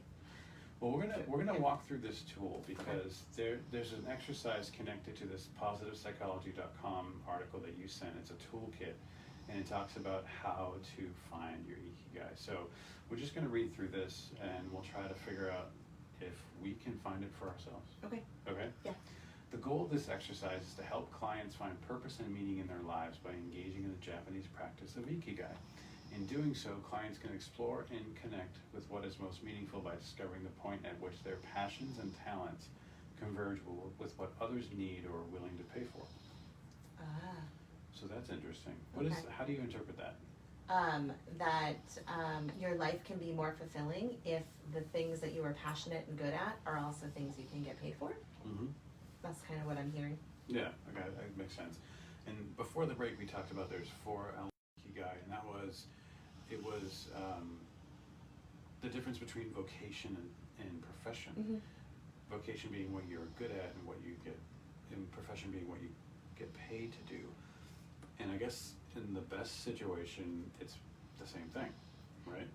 Well, we're gonna Yeah. walk through this tool because there's an exercise connected to this positivepsychology.com article that you sent. It's a toolkit, and it talks about how to find your Ikigai. So we're just gonna read through this, and we'll try to figure out if we can find it for ourselves. Okay. Okay? Yeah. The goal of this exercise is to help clients find purpose and meaning in their lives by engaging in the Japanese practice of Ikigai. In doing so, clients can explore and connect with what is most meaningful by discovering the point at which their passions and talents converge with what others need or are willing to pay for. Ah. So that's interesting. Okay. How do you interpret that? Your life can be more fulfilling if the things that you are passionate and good at are also things you can get paid for. Mm-hmm. That's kind of what I'm hearing. Yeah, okay, that makes sense. And before the break, we talked about there's 4 elements of Ikigai, and it was the difference between vocation and profession. Mm-hmm. Vocation being what you're good at and what you get, and profession being what you get paid to do. And I guess in the best situation, it's the same thing, right?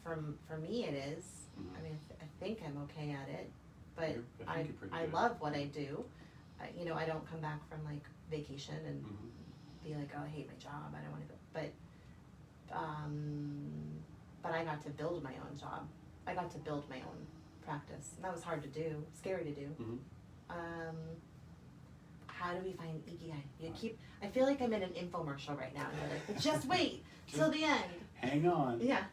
For me it is. Mhm. I mean, I think I'm okay at it, but I think you're pretty I good. love what I do. I don't come back from like vacation and Mhm. be like, oh, I hate my job, I don't want to go. But I got to build my own job. I got to build my own practice. And that was hard to do, scary to do. Mhm. How do we find Ikigai? I feel like I'm in an infomercial right now. And you're like, but just wait till the end. Hang on. Yeah.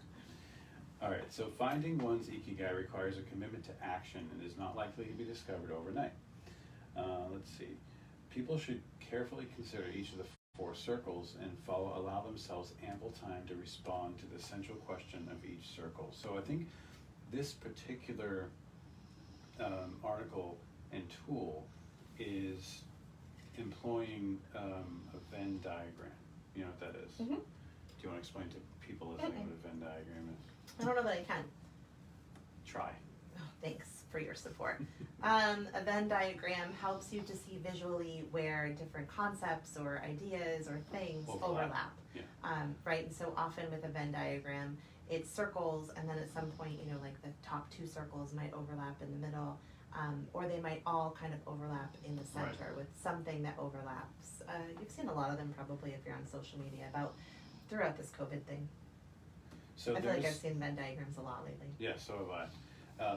All right, so finding one's Ikigai requires a commitment to action and is not likely to be discovered overnight. Let's see. People should carefully consider each of the 4 circles and allow themselves ample time to respond to the central question of each circle. So I think this particular article and tool is employing a Venn diagram. You know what that is? Mm-hmm. Do you want to explain to people listening what a Venn diagram is? I don't know that I can. Try. Oh, thanks for your support. A Venn diagram helps you to see visually where different concepts or ideas or things overlap. Yeah. Right, and so often with a Venn diagram, it's circles, and then at some point, like the top 2 circles might overlap in the middle, or they might all kind of overlap in the center with something that overlaps. You've seen a lot of them probably if you're on social media throughout this COVID thing. So I feel like I've seen Venn diagrams a lot lately. Yeah, so have I.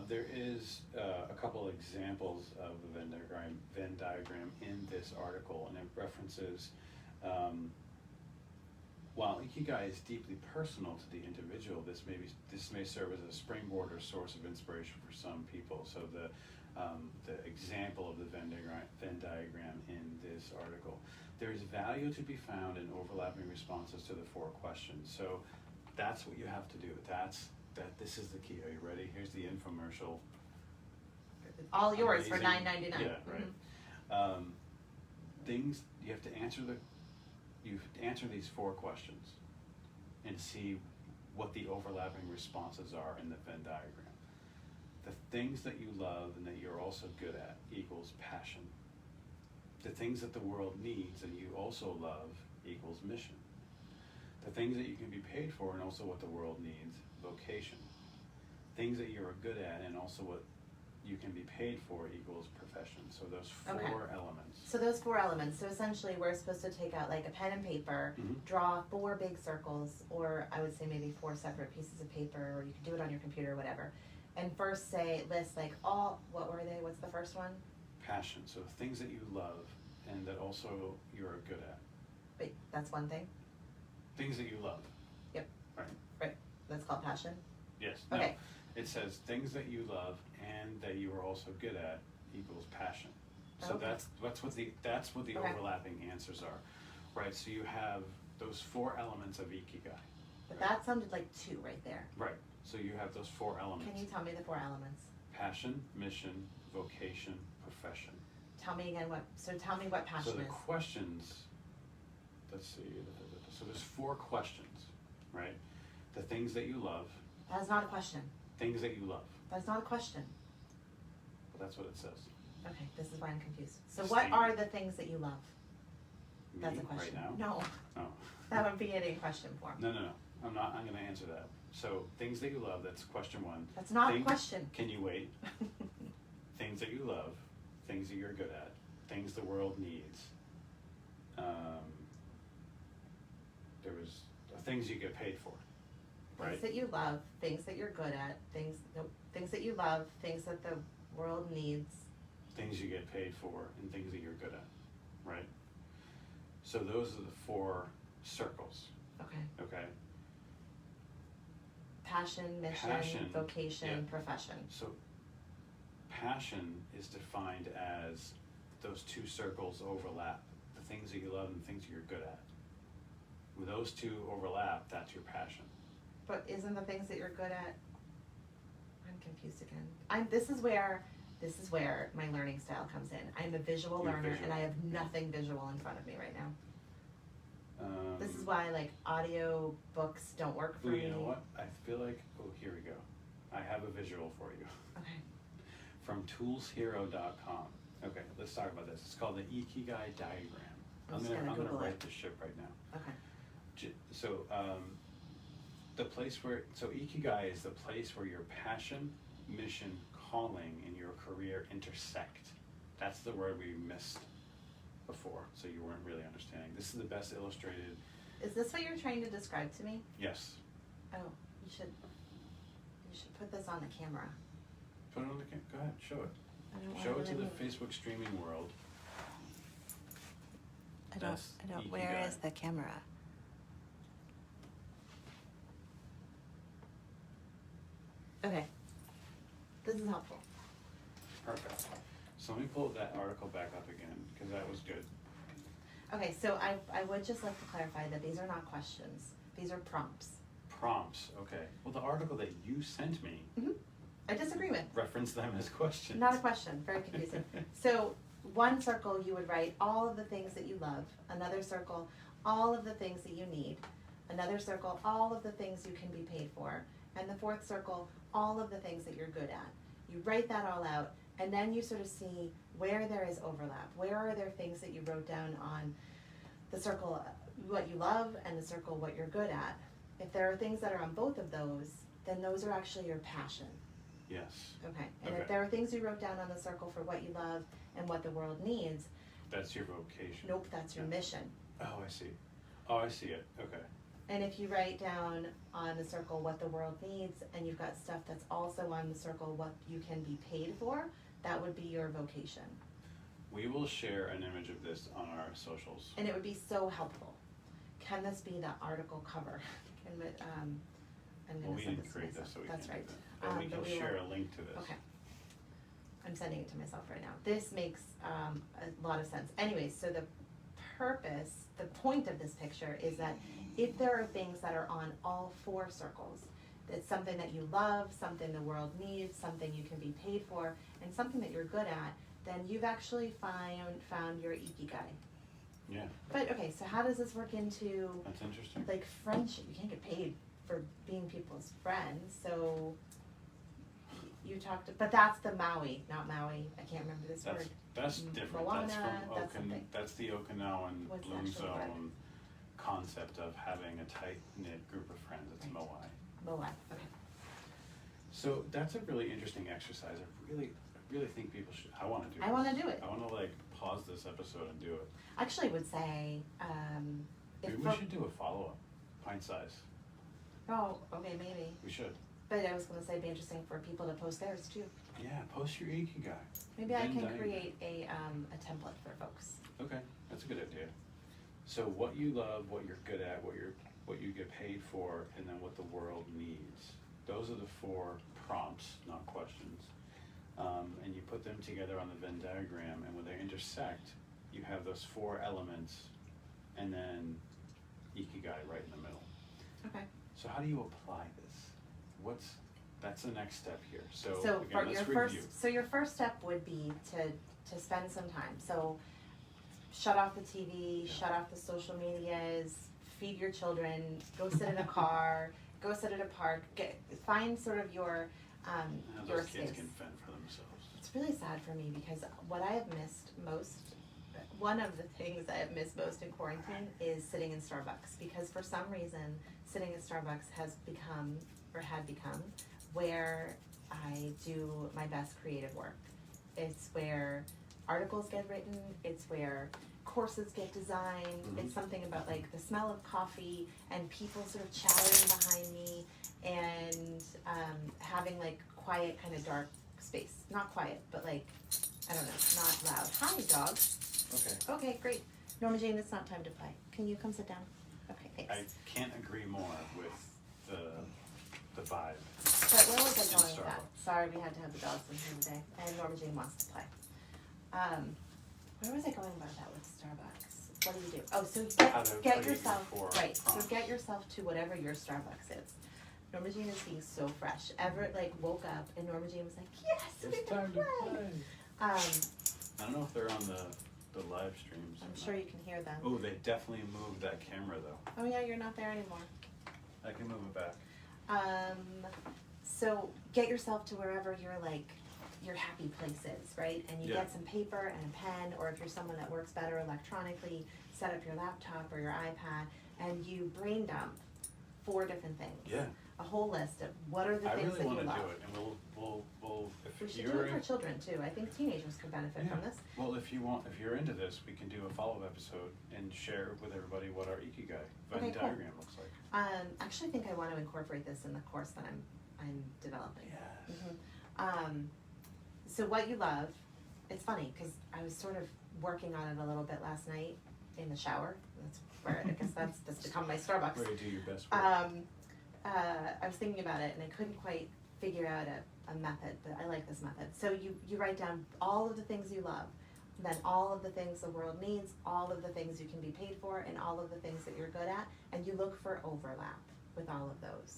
There is a couple examples of the Venn diagram in this article, and it references while Ikigai is deeply personal to the individual, this may serve as a springboard or source of inspiration for some people. So the example of the Venn diagram in this article, there is value to be found in overlapping responses to the 4 questions. So that's what you have to do. This is the key. Are you ready? Here's the infomercial. All yours for Amazing. $9.99. Yeah, right. Mm-hmm. Things you have to answer these 4 questions and see what the overlapping responses are in the Venn diagram. things that you love and that you're also good at equals passion. The things that the world needs and you also love equals mission. The things that you can be paid for and also what the world needs, vocation. Things that you're good at and also what you can be paid for equals profession. So those four elements. So those 4 elements. So essentially we're supposed to take out like a pen and paper, draw 4 big circles, or I would say maybe 4 separate pieces of paper, or you can do it on your computer or whatever. And first list like what were they? What's the first one? Passion. So things that you love and that also you're good at. Wait, that's one thing? Things that you love. Yep. Right. That's called passion? Yes. Okay. No, it says things that you love and that you are also good at equals passion. So Okay. that's what the Okay. overlapping answers are, right? So you have those 4 elements of Ikigai. But right? that sounded like 2 right there. Right. So you have those 4 elements. Can you tell me the 4 elements? Passion, mission, vocation, profession. Tell me again tell me what passion So the is. questions, let's see, so there's 4 questions, right? The things that you love, That's not a question. things that you love. That's not a question. Well, that's what it says. Okay, this is why I'm confused. So Steve. what are the things that you love? Me, That's a question. right now? No, Oh. that would be it in question form. No. I'm gonna answer that. So things that you love, that's question 1. That's not a question. Can you wait? Things that you love, things that you're good at, things the world needs. There was things you get paid for, right? Things that you love, things that you're good at, things that you love, things that the world needs. Things you get paid for and things that you're good at, right? So those are the 4 circles, Okay. okay? Passion, mission, Passion, vocation, yeah. profession. So passion is defined as those 2 circles overlap, the things that you love and the things you're good at. When those 2 overlap, that's your passion. But isn't the things that you're good at? I'm confused again. This is where my learning style comes in. I'm a visual You're learner, visual. and I have nothing visual in front of me right now. This is Um, why like audio books don't work for Ooh, me. you know what? I feel like, here we go. I have a visual for you. Okay. From toolshero.com. Okay, let's talk about this. It's called the Ikigai diagram. I'm just gonna I'm gonna Google write it. this shit right now. Okay. So, the place where, so Ikigai is the place where your passion, mission, calling, and your career intersect. That's the word we missed before, so you weren't really understanding. This is the best illustrated. Is this what you're trying to describe to me? Yes. Oh, you should put this on the camera. Put it on the go ahead, show it. I don't Show wanna it to the remove- Facebook streaming world. That's Where Ikigai. is the camera? Okay. This is helpful. Perfect. So let me pull that article back up again, because that was good. Okay, so I would just like to clarify that these are not questions. These are prompts. Prompts, okay. Well, the article that you sent me I disagree with. referenced them as questions. Not a question, very confusing. So one circle you would write all of the things that you love, another circle all of the things that you need, another circle all of the things you can be paid for, and the 4th circle all of the things that you're good at. You write that all out, and then you sort of see where there is overlap. Where are there things that you wrote down on the circle what you love and the circle what you're good at? If there are things that are on both of those, then those are actually your passion. Yes. Okay, and Okay. if there are things you wrote down on the circle for what you love and what the world needs, That's your vocation. nope, that's your Yeah. mission. Oh, I see. Oh, I see it. Okay. And if you write down on the circle what the world needs and you've got stuff that's also on the circle what you can be paid for, that would be your vocation. We will share an image of this on our socials. And it would be so helpful. Can this be the article cover? I'm Well, gonna we send didn't this to create myself. this, so we That's can't right. do that. But we can will- share a link to this. Okay. I'm sending it to myself right now. This makes a lot of sense. Anyways, so the point of this picture is that if there are things that are on all 4 circles, it's something that you love, something the world needs, something you can be paid for, and something that you're good at, then you've actually found your Ikigai. Yeah, But okay, so how does this work into that's interesting. like friendship? You can't get paid for being people's friends, so You talked, but that's the Maui, not Maui. I can't remember this word. That's different. Moana, That's from that's the Okinawan What's the Bloom actual word? Zone concept of having a tight knit group of friends. It's Right. moai. Moai. Okay. So that's a really interesting exercise. I really think people should. I want to do. I want to do it. I want to like pause this episode and do it. I actually would say, if Maybe we should do a follow up, pint size. oh, okay, maybe. We should. But I was going to say, it'd be interesting for people to post theirs too. Yeah, post your Ikigai. Maybe I Venn can diagram. create a template for folks. Okay, that's a good idea. So what you love, what you're good at, what you get paid for, and then what the world needs. Those are the 4 prompts, not questions. And you put them together on the Venn diagram, and when they intersect, you have those 4 elements, and then Ikigai right in the middle. Okay. So how do you apply this? That's the next step here. So So again, for let's your review. your first step would be to spend some time. So shut off the TV, Yeah. shut off the social medias, feed your children, go sit in a car, go sit at a park, find sort of your your Those kids space. can fend for themselves. It's really sad for me because what I have missed most, one of the things I have missed most in quarantine is sitting in Starbucks, because for some reason sitting in Starbucks has become, or had become, where I do my best creative work. It's where articles get written, it's where courses get designed, Mhm. it's something about like the smell of coffee and people sort of chattering behind me, and having like quiet, kind of dark space. Not quiet, but like, I don't know, not loud. Hi, dog. Okay. Okay, great. Norma Jane, it's not time to play. Can you come sit down? Okay, thanks. I can't agree more with the vibe. But where was I in going with that? Starbucks. Sorry, we had to have the dogs in here today, and Norma Jane wants to play. Where was I going about that with Starbucks? What do you do? Oh, so How to get create yourself, your 4 right, so prompts. get yourself to whatever your Starbucks is. Norma Jean is being so fresh. Everett like woke up and Norma Jean was like, yes, we It's get time to to play. play. I don't know if they're on the live streams. I'm or sure not. you can hear them. Oh, they definitely moved that camera though. Oh yeah, you're not there anymore. I can move it back. So get yourself to wherever your happy place is, right? And you Yeah. get some paper and a pen, or if you're someone that works better electronically, set up your laptop or your iPad, and you brain dump 4 different things. Yeah. A whole list of what are the I things really that want you to love. do it, and we'll if We should do you're it for children too. I think teenagers could benefit from this. well, if you're into this, we can do a follow-up episode and share with everybody what our Ikigai Venn Okay, cool. diagram looks like. Actually, I think I want to incorporate this in the course that I'm developing. Yes. So what you love, it's funny because I was sort of working on it a little bit last night in the shower. That's where I guess that's become my Starbucks. Where you do your best work. I was thinking about it and I couldn't quite figure out a method, but I like this method. So you write down all of the things you love, then all of the things the world needs, all of the things you can be paid for, and all of the things that you're good at, and you look for overlap with all of those.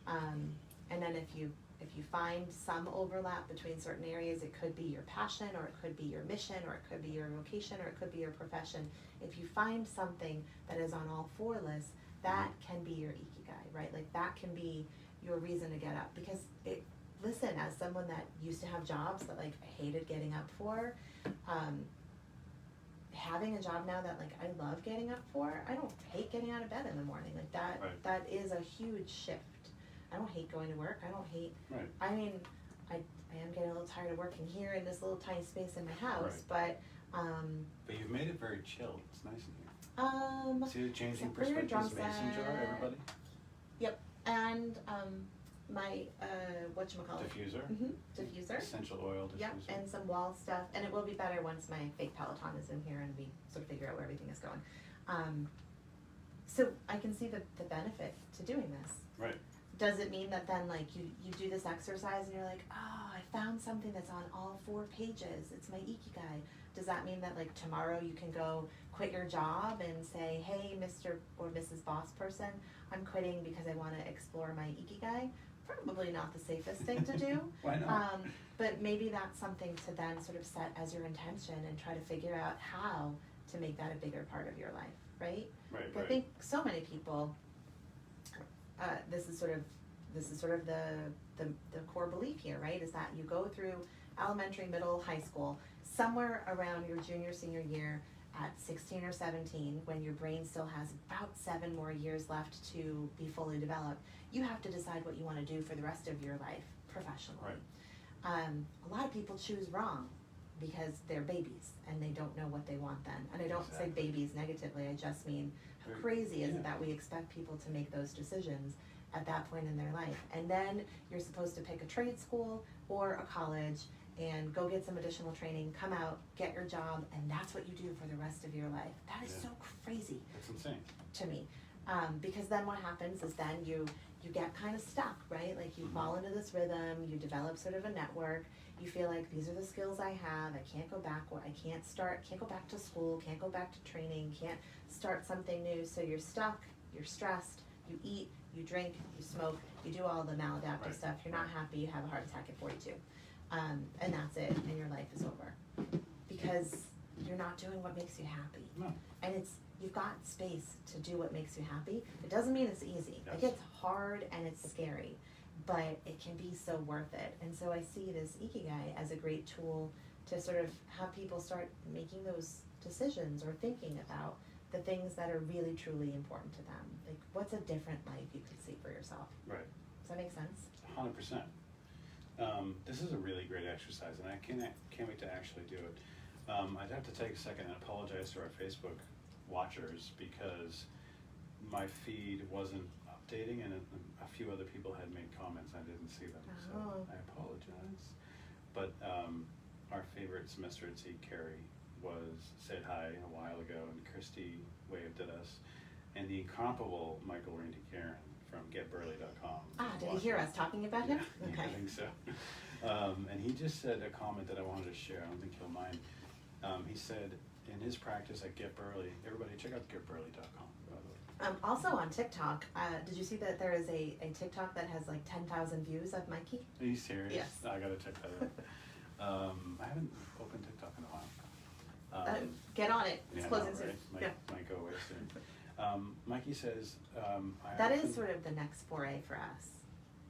And then if you find some overlap between certain areas, it could be your passion, or it could be your mission, or it could be your vocation, or it could be your profession. If you find something that is on all 4 lists, that can be your Ikigai, right? Like that can be your reason to get up. Because listen, as someone that used to have jobs that like I hated getting up for, having a job now that like I love getting up for, I don't hate getting out of bed in the morning. Like that, Right. that is a huge shift. I don't hate going to work. I don't hate. Right. I mean, I am getting a little tired of working here in this little tiny space in my house, but But you've made it very chill. It's nice in here. See the changing except for your perspectives, drum mason jar, set. everybody? and my whatchamacallit? Diffuser. Diffuser. Essential oil diffuser. Yep, and some wall stuff, and it will be better once my fake Peloton is in here and we sort of figure out where everything is going. So I can see the benefit to doing this. Right. Does it mean that then like you do this exercise and you're like, oh, I found something that's on all 4 pages, it's my Ikigai. Does that mean that like tomorrow you can go quit your job and say, hey, Mr. or Mrs. Boss person, I'm quitting because I want to explore my Ikigai? Probably not the safest thing to do. Why not? But maybe that's something to then sort of set as your intention and try to figure out how to make that a bigger part of your life, right? Right, I think so many people, this is sort of this is sort of the core belief here, right? Is that you go through elementary, middle, high school, somewhere around your junior, senior year at 16 or 17, when your brain still has about 7 more years left to be fully developed, you have to decide what you want to do for the rest of your life professionally. Right. A lot of people choose wrong because they're babies and they don't know what they want then. And I don't Exactly. say babies negatively, I just mean how Very- crazy is yeah. it that we expect people to make those decisions at that point in their life. And then you're supposed to pick a trade school or a college and go get some additional training, come out, get your job, and that's what you do for the rest of your life. That is Yeah. so crazy That's insane. to me. Because then what happens is then you get kind of stuck, right? Like you Mhm. fall into this rhythm, you develop sort of a network, you feel like these are the skills I have, I can't go backward, can't go back to school, can't go back to training, can't start something new, so you're stuck, you're stressed, you eat, you drink, you smoke, you do all the maladaptive Right. stuff, you're not happy, you have a heart attack at 42. And that's it, and your life is over. Because you're not doing what makes you happy. No. And you've got space to do what makes you happy. It doesn't mean it's easy. Yes. Like it's hard and it's scary, but it can be so worth it. And so I see this Ikigai as a great tool to sort of have people start making those decisions or thinking about the things that are really truly important to them. Like what's a different life you could see for yourself? Right. Does that make sense? 100%. This is a really great exercise, and I can't wait to actually do it. I'd have to take a second and apologize to our Facebook watchers because my feed wasn't updating, and a few other people had made comments. I didn't see them, so Oh. I apologize. But our favorite semester at sea, Carrie, said hi a while ago, and Christy waved at us, and the incomparable Michael Randy Karen from GetBurley.com. Did he hear us talking about him? Yeah, Okay. I think so. And he just said a comment that I wanted to share. I don't think he'll mind. He said, in his practice at Get Burley, everybody check out GetBurley.com, by the way. Also on TikTok, did you see that there is a TikTok that has like 10,000 views of Mikey? Are you serious? Yes. I gotta check that out. I haven't opened TikTok in a while. Get on it. It's Yeah, closing no, soon. right? Yeah. Might go away soon. Mikey says, That is sort of the next foray for us.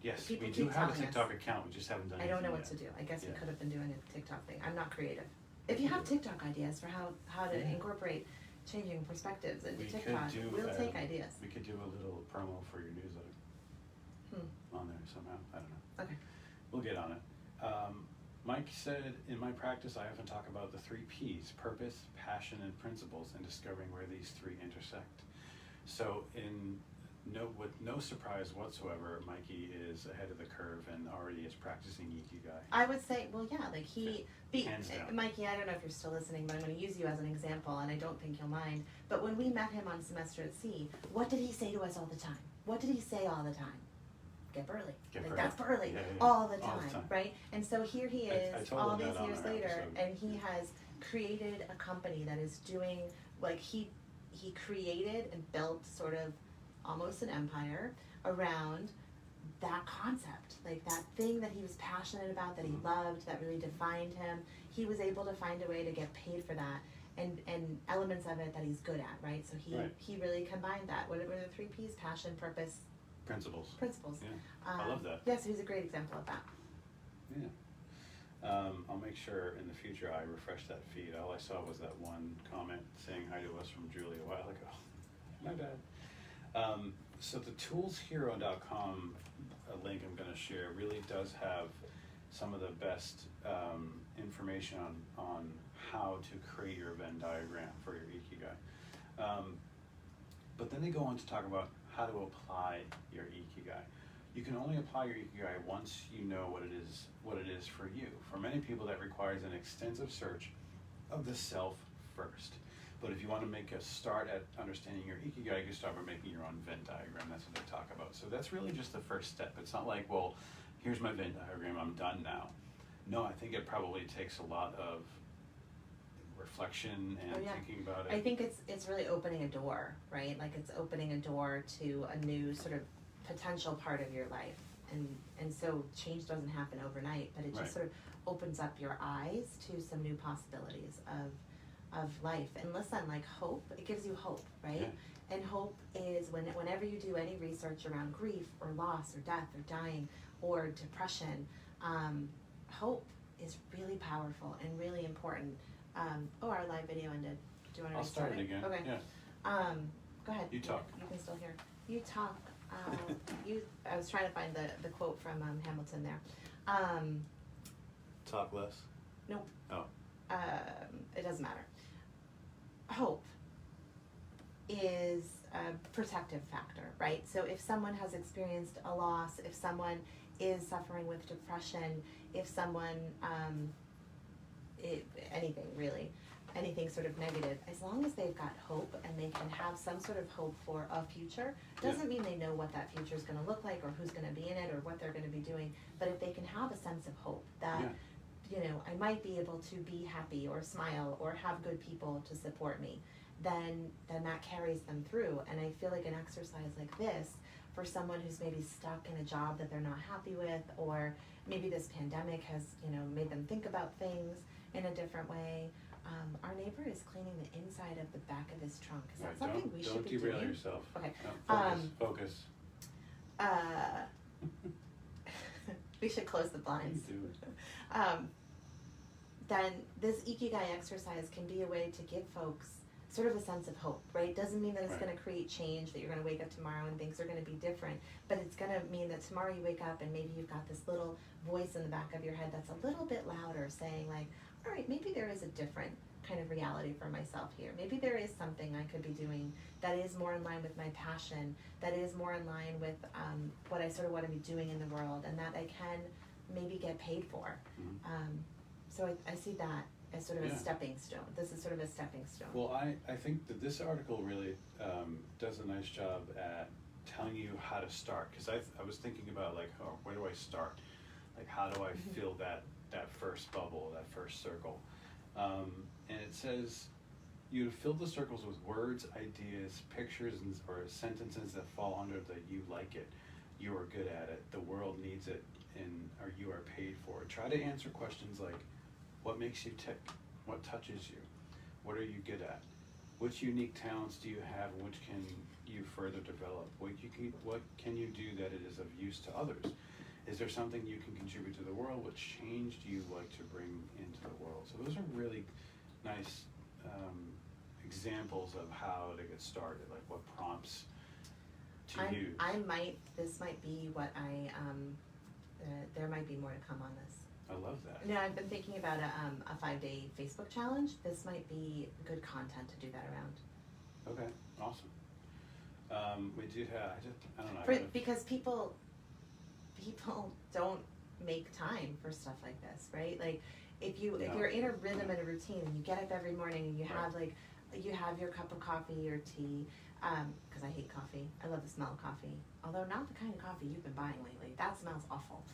Yes, people we do keep have a telling us. TikTok account, we just haven't done I anything don't know what yet. to do. I guess we Yeah. could have been doing a TikTok thing. I'm not creative. If you have TikTok ideas for how to Yeah. incorporate changing perspectives into We could TikTok, do, we'll take ideas. We could do a little promo for your newsletter on there somehow, I don't know. Okay. We'll get on it. Mike said, in my practice, I often talk about the 3 Ps, purpose, passion, and principles, and discovering where these 3 intersect. So with no surprise whatsoever, Mikey is ahead of the curve and already is practicing Ikigai. I would say, well, yeah, like Hands down. Mikey, I don't know if you're still listening, but I'm going to use you as an example, and I don't think you'll mind. But when we met him on Semester at Sea, what did he say to us all the time? What did he say all the time? Get Burley. Get Like Burley. that's Burley Yeah, all the all time, the time. right? And so here he I is, told all him these that on years our later, episode. and he has created a company that is doing like he created and built sort of almost an empire around that concept, like that thing that he was passionate about, that he loved, that really defined him. He was able to find a way to get paid for that, and elements of it that he's good at, right? So Right. he really combined that. What are the 3 Ps? Passion, purpose, Principles. principles. Yeah, I love that. Yeah, so he's a great example of that. Yeah. I'll make sure in the future I refresh that feed. All I saw was that one comment saying hi to us from Julie a while ago. My bad. So the toolshero.com link I'm going to share really does have some of the best information on how to create your Venn diagram for your Ikigai. But then they go on to talk about how to apply your Ikigai. You can only apply your Ikigai once you know what it is for you. For many people, that requires an extensive search of the self first. But if you want to make a start at understanding your Ikigai, you can start by making your own Venn diagram. That's what they talk about. So that's really just the first step. It's not like, well, here's my Venn diagram, I'm done now. No, I think it probably takes a lot of reflection and thinking about it. I think it's really opening a door, right? Like it's opening a door to a new sort of potential part of your life. And so change doesn't happen overnight, but it just Right. sort of opens up your eyes to some new possibilities of life. And listen, like hope, it gives you hope, right? Yeah. And hope is whenever you do any research around grief or loss or death or dying or depression, hope is really powerful and really important. Our live video ended. Do you want to I'll restart start it again. Okay. Yeah. Go ahead. You talk. You can still hear. You talk. I was trying to find the quote from Hamilton there. Talk less. Nope. Oh. It doesn't matter. Hope is a protective factor, right? So if someone has experienced a loss, if someone is suffering with depression, if someone, anything really, anything sort of negative, as long as they've got hope and they can have some sort of hope for a future, doesn't mean they know what that future is going to look like or who's going to be in it or what they're going to be doing, but if they can have a sense of hope that, I might be able to be happy or smile or have good people to support me, then that carries them through. And I feel like an exercise like this, for someone who's maybe stuck in a job that they're not happy with, or maybe this pandemic has, made them think about things in a different way. Our neighbor is cleaning the inside of the back of his trunk. Is that something we should be doing? Don't derail yourself. Okay. No, focus. We should close the blinds. Do it. Then this Ikigai exercise can be a way to give folks sort of a sense of hope, right? Doesn't mean that it's going to create change, that you're going to wake up tomorrow and things are going to be different, but it's going to mean that tomorrow you wake up and maybe you've got this little voice in the back of your head that's a little bit louder saying like, all right, maybe there is a different kind of reality for myself here. Maybe there is something I could be doing that is more in line with my passion, that is more in line with what I sort of want to be doing in the world, and that I can maybe get paid for. Mm-hmm. So I see that as sort of a Yeah. stepping stone. This is sort of a stepping stone. Well, I think that this article really does a nice job at telling you how to start. Because I was thinking about like, where do I start? Like, how do I fill that first bubble, that first circle? And it says you fill the circles with words, ideas, pictures, or sentences that fall under the "you like it," "you are good at it," "the world needs it," or "you are paid for it." Try to answer questions like, what makes you tick? What touches you? What are you good at? Which unique talents do you have, and which can you further develop? What can you do that it is of use to others? Is there something you can contribute to the world? What change do you like to bring into the world? So those are really nice examples of how to get started, like what prompts to use. This might be what there might be more to come on this. I love that. No, I've been thinking about a 5-day Facebook challenge. This might be good content to do that around. Okay, awesome. We do have, I don't know. Because people don't make time for stuff like this, right? Like if you're in a rhythm and a routine and you get up every morning and you have your cup of coffee or tea, because I hate coffee. I love the smell of coffee. Although not the kind of coffee you've been buying lately. That smells awful.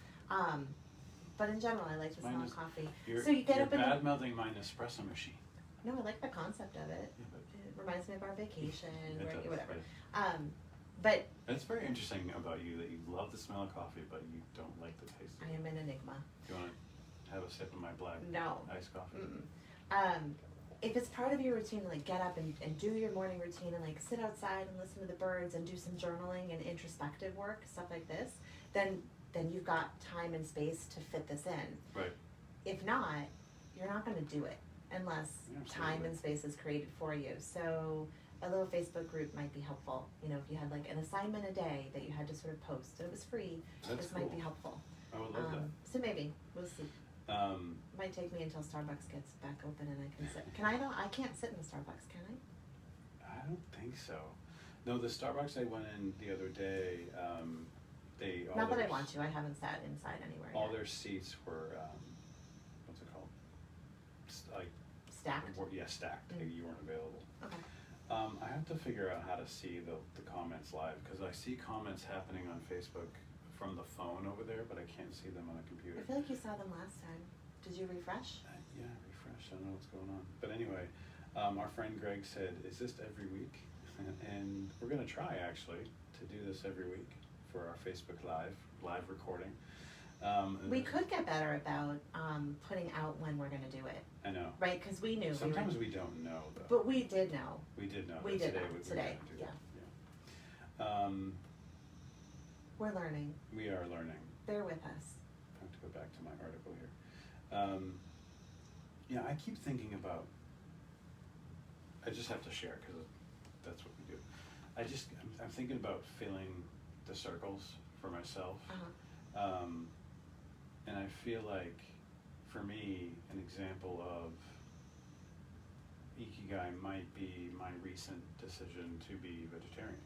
But in general, I like the smell of coffee. You're So you get up and bad-mouthing my Nespresso machine. No, I like the concept of it. Yeah, but It reminds me of our vacation, it or does, whatever. right. But It's very interesting about you that you love the smell of coffee, but you don't like the taste of I it. am an enigma. Do you want to have a sip of my black iced coffee? If it's part of your routine to like get up and do your morning routine and like sit outside and listen to the birds and do some journaling and introspective work, stuff like this, then you've got time and space to fit this in. Right. If not, you're not going to do it unless time and space is created for you. So a little Facebook group might be helpful. If you had like an assignment a day that you had to sort of post and it was free, That's this might cool. be helpful. I would love that. So maybe, we'll see. Might take me until Starbucks gets back open and I can sit. Can I though? I can't sit in the Starbucks, can I? I don't think so. No, the Starbucks I went in the other day, Not that I want to. I haven't sat inside anywhere all yet. their seats were, what's it called? Stacked? Stacked. You weren't available. Okay. I have to figure out how to see the comments live, because I see comments happening on Facebook from the phone over there, but I can't see them on a computer. I feel like you saw them last time. Did you refresh? Yeah, refresh. I don't know what's going on. But anyway, our friend Greg said, is this every week? And we're going to try, actually, to do this every week for our Facebook live recording. We could get better about putting out when we're going to do it, I know. right? Because we knew. Sometimes we don't know, though. But we did know. We did know. We that did today know we were today, gonna do yeah. that. Yeah. We're learning. We are learning. Bear with us. I have to go back to my article here. Yeah, I keep thinking about. I just have to share because that's what we do. I'm thinking about filling the circles for myself. Uh-huh. And I feel like, for me, an example of Ikigai might be my recent decision to be vegetarian.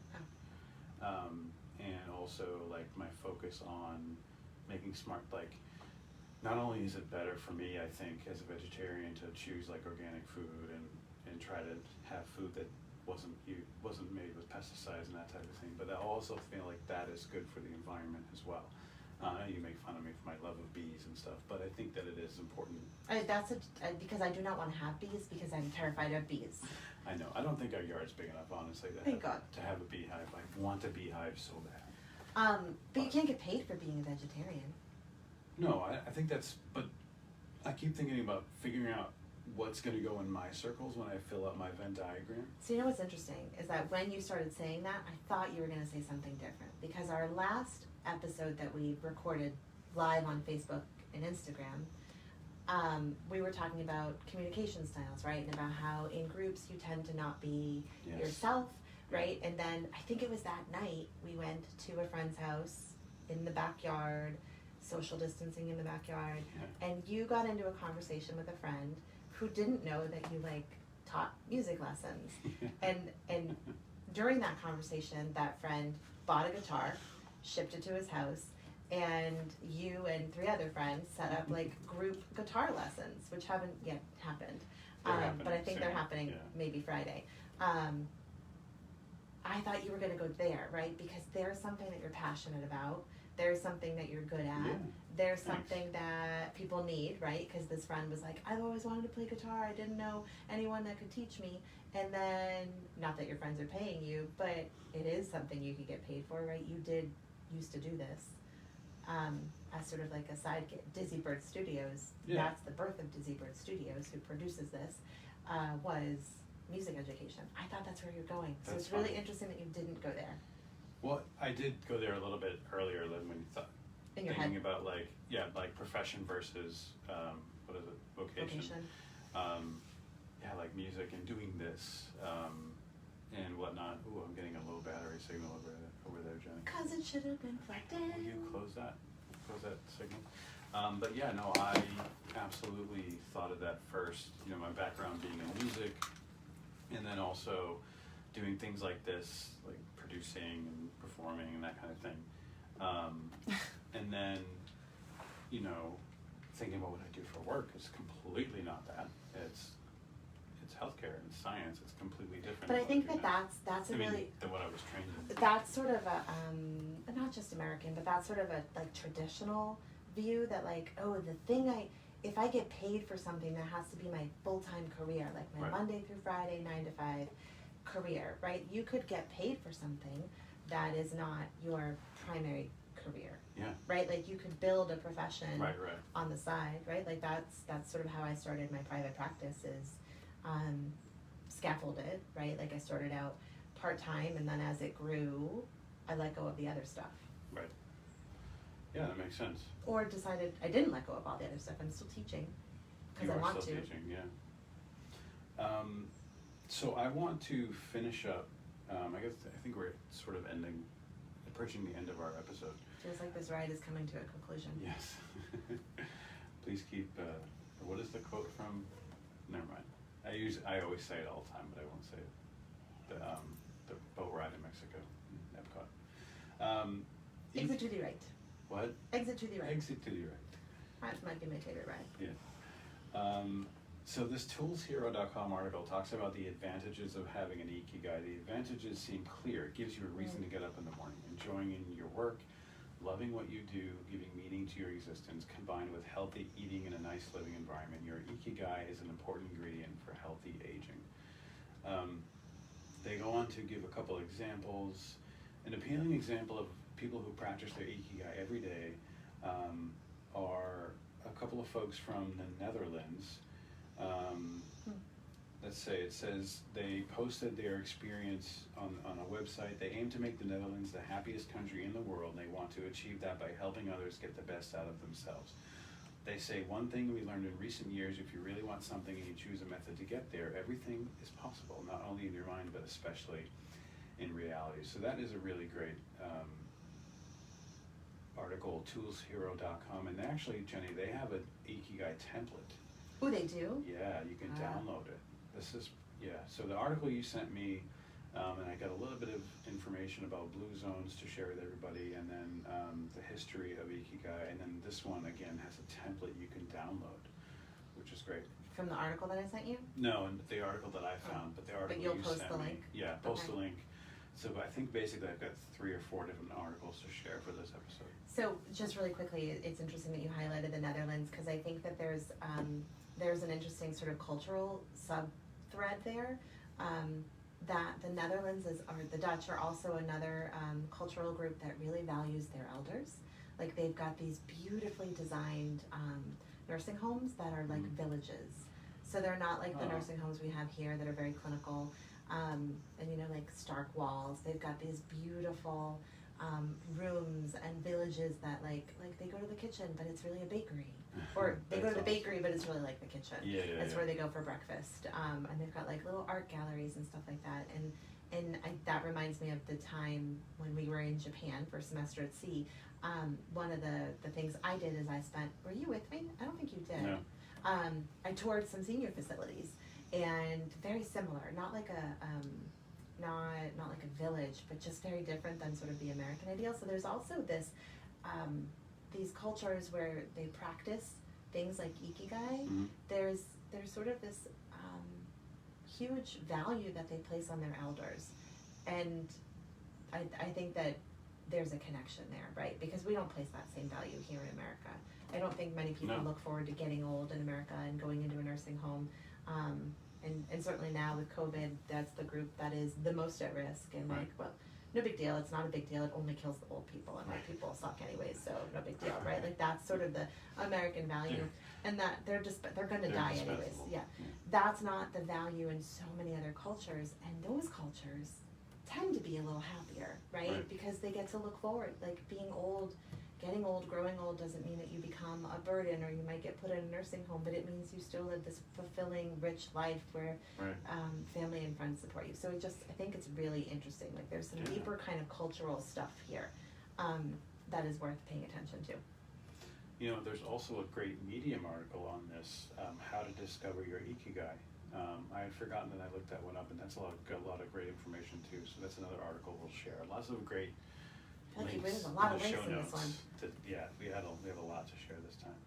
Oh. And also, like, my focus on making smart, like, not only is it better for me, I think, as a vegetarian to choose, like, organic food and try to have food that wasn't made with pesticides and that type of thing, but I also feel like that is good for the environment as well. You make fun of me for my love of bees and stuff, but I think that it is important. Because I do not want to have bees because I'm terrified of bees. I know. I don't think our yard's big enough, honestly, Thank God. to have a beehive. I want a beehive so bad. But you can't get paid for being a vegetarian. No, I think that's, but I keep thinking about figuring out what's going to go in my circles when I fill out my Venn diagram. So you know what's interesting is that when you started saying that, I thought you were going to say something different, because our last episode that we recorded live on Facebook and Instagram, we were talking about communication styles, right? And about how in groups you tend to not be Yes. yourself, right? And then I think it was that night we went to a friend's house in the backyard, social distancing in the backyard, Yeah. and you got into a conversation with a friend who didn't know that you like taught music lessons. And during that conversation, that friend bought a guitar, shipped it to his house, and you and 3 other friends set up like group guitar lessons, which haven't yet happened. But I think they're happening maybe Friday. I thought you were going to go there, right? Because there's something that you're passionate about. There's something that you're good at. Yeah. There's Thanks. something that people need, right? Because this friend was like, I've always wanted to play guitar. I didn't know anyone that could teach me. And then, not that your friends are paying you, but it is something you could get paid for, right? You did used to do this as sort of like a side gig. Dizzy Bird Studios, Yeah. that's the birth of Dizzy Bird Studios, who produces this, was music education. I thought that's where you're going. So That's it's really fine. interesting that you didn't go there. Well, I did go there a little bit earlier than when you thought. In your Thinking head. about like profession versus what is it, vocation. Yeah, like music and doing this and whatnot. Ooh, I'm getting a low battery signal over there, Jenny. Cause it should have been plugged in. Will you close that signal? But yeah, no, I absolutely thought of that first. You know, my background being in music, and then also doing things like this, like producing and performing and that kind of thing. And then, you know, thinking about what I do for work is completely not that. It's healthcare and science. It's completely different. But I than think what that I do that's a now. I mean, really than what I was trained in. that's sort of a not just American, but that's sort of a like traditional view that like, oh, the thing if I get paid for something, that has to be my full-time career, like my Right. Monday through Friday 9 to 5 career, right? You could get paid for something that is not your primary career. Yeah. Right? Like you could build a profession Right. on the side, right? Like that's sort of how I started my private practice, is scaffolded, right? Like I started out part-time, and then as it grew, I let go of the other stuff. Right. Yeah, that makes sense. Or decided I didn't let go of all the other stuff. I'm still teaching because You I are want still to. teaching, yeah. So I want to finish up. I think we're sort of approaching the end of our episode. Feels like this ride is coming to a conclusion. Yes. Please keep. What is the quote from? Never mind. I always say it all the time, but I won't say it. The boat ride in Mexico, Epcot. Exit to the right. What? Exit to the right. Exit to the right. That might be my favorite ride. Yeah. So this toolshero.com article talks about the advantages of having an Ikigai. The advantages seem clear. It gives you a reason to get up in the morning, enjoying in your work, loving what you do, giving meaning to your existence, combined with healthy eating and a nice living environment. Your Ikigai is an important ingredient for healthy aging. They go on to give a couple examples. An appealing example of people who practice their Ikigai every day are a couple of folks from the Netherlands. Let's say it says they posted their experience on a website. They aim to make the Netherlands the happiest country in the world. And they want to achieve that by helping others get the best out of themselves. They say, one thing we learned in recent years, if you really want something and you choose a method to get there, everything is possible, not only in your mind, but especially in reality. So that is a really great article, toolshero.com. And actually, Jenny, they have an Ikigai template. Oh, they do? Yeah, you can download it. This is, so the article you sent me, and I got a little bit of information about blue zones to share with everybody, and then the history of Ikigai, and then this one, again, has a template you can download, which is great. From the article that I sent you? No, and the article that I found, but the article you'll you post sent the me. link? Yeah, post the link. So I think basically I've got 3 or 4 different articles to share for this episode. So just really quickly, it's interesting that you highlighted the Netherlands, because I think that there's an interesting sort of cultural sub-thread there. That the Netherlands or the Dutch are also another cultural group that really values their elders. Like, they've got these beautifully designed nursing homes that are like villages. So they're not like the nursing homes we have here that are very clinical, and like stark walls. They've got these beautiful rooms and villages that like they go to the kitchen, but it's really a bakery. Or they go to the bakery, but it's really like the kitchen. That's where they go for breakfast. And they've got like little art galleries and stuff like that. And that reminds me of the time when we were in Japan for a semester at sea. One of the things I did is were you with me? I don't think you did. No. I toured some senior facilities, and very similar, not like a village, but just very different than sort of the American ideal. So there's also this, these cultures where they practice things like Ikigai. Mm-hmm. There's sort of this huge value that they place on their elders, and I think that there's a connection there, right? Because we don't place that same value here in America. I don't think many people look forward to getting old in America and going into a nursing home. And certainly now with COVID, that's the group that is the most at risk. And like, well, no big deal. It's not a big deal. It only kills the old people, and old people suck anyways, so no big deal, right? Like, that's sort of the American value, and that they're going to die anyways. Yeah, that's not the value in so many other cultures, and those cultures tend to be a little happier, right? Because they get to look forward. Like, being old, getting old, growing old doesn't mean that you become a burden or you might get put in a nursing home, but it means you still live this fulfilling, rich life where family and friends support you. So I think it's really interesting. Like, there's some deeper kind of cultural stuff here that is worth paying attention to. There's also a great Medium article on this, how to discover your Ikigai. I had forgotten that I looked that one up, and that's a lot of great information too. So that's another article we'll share. Lots of great links there's a lot in of the links show in notes. this one. We have a lot to share this time.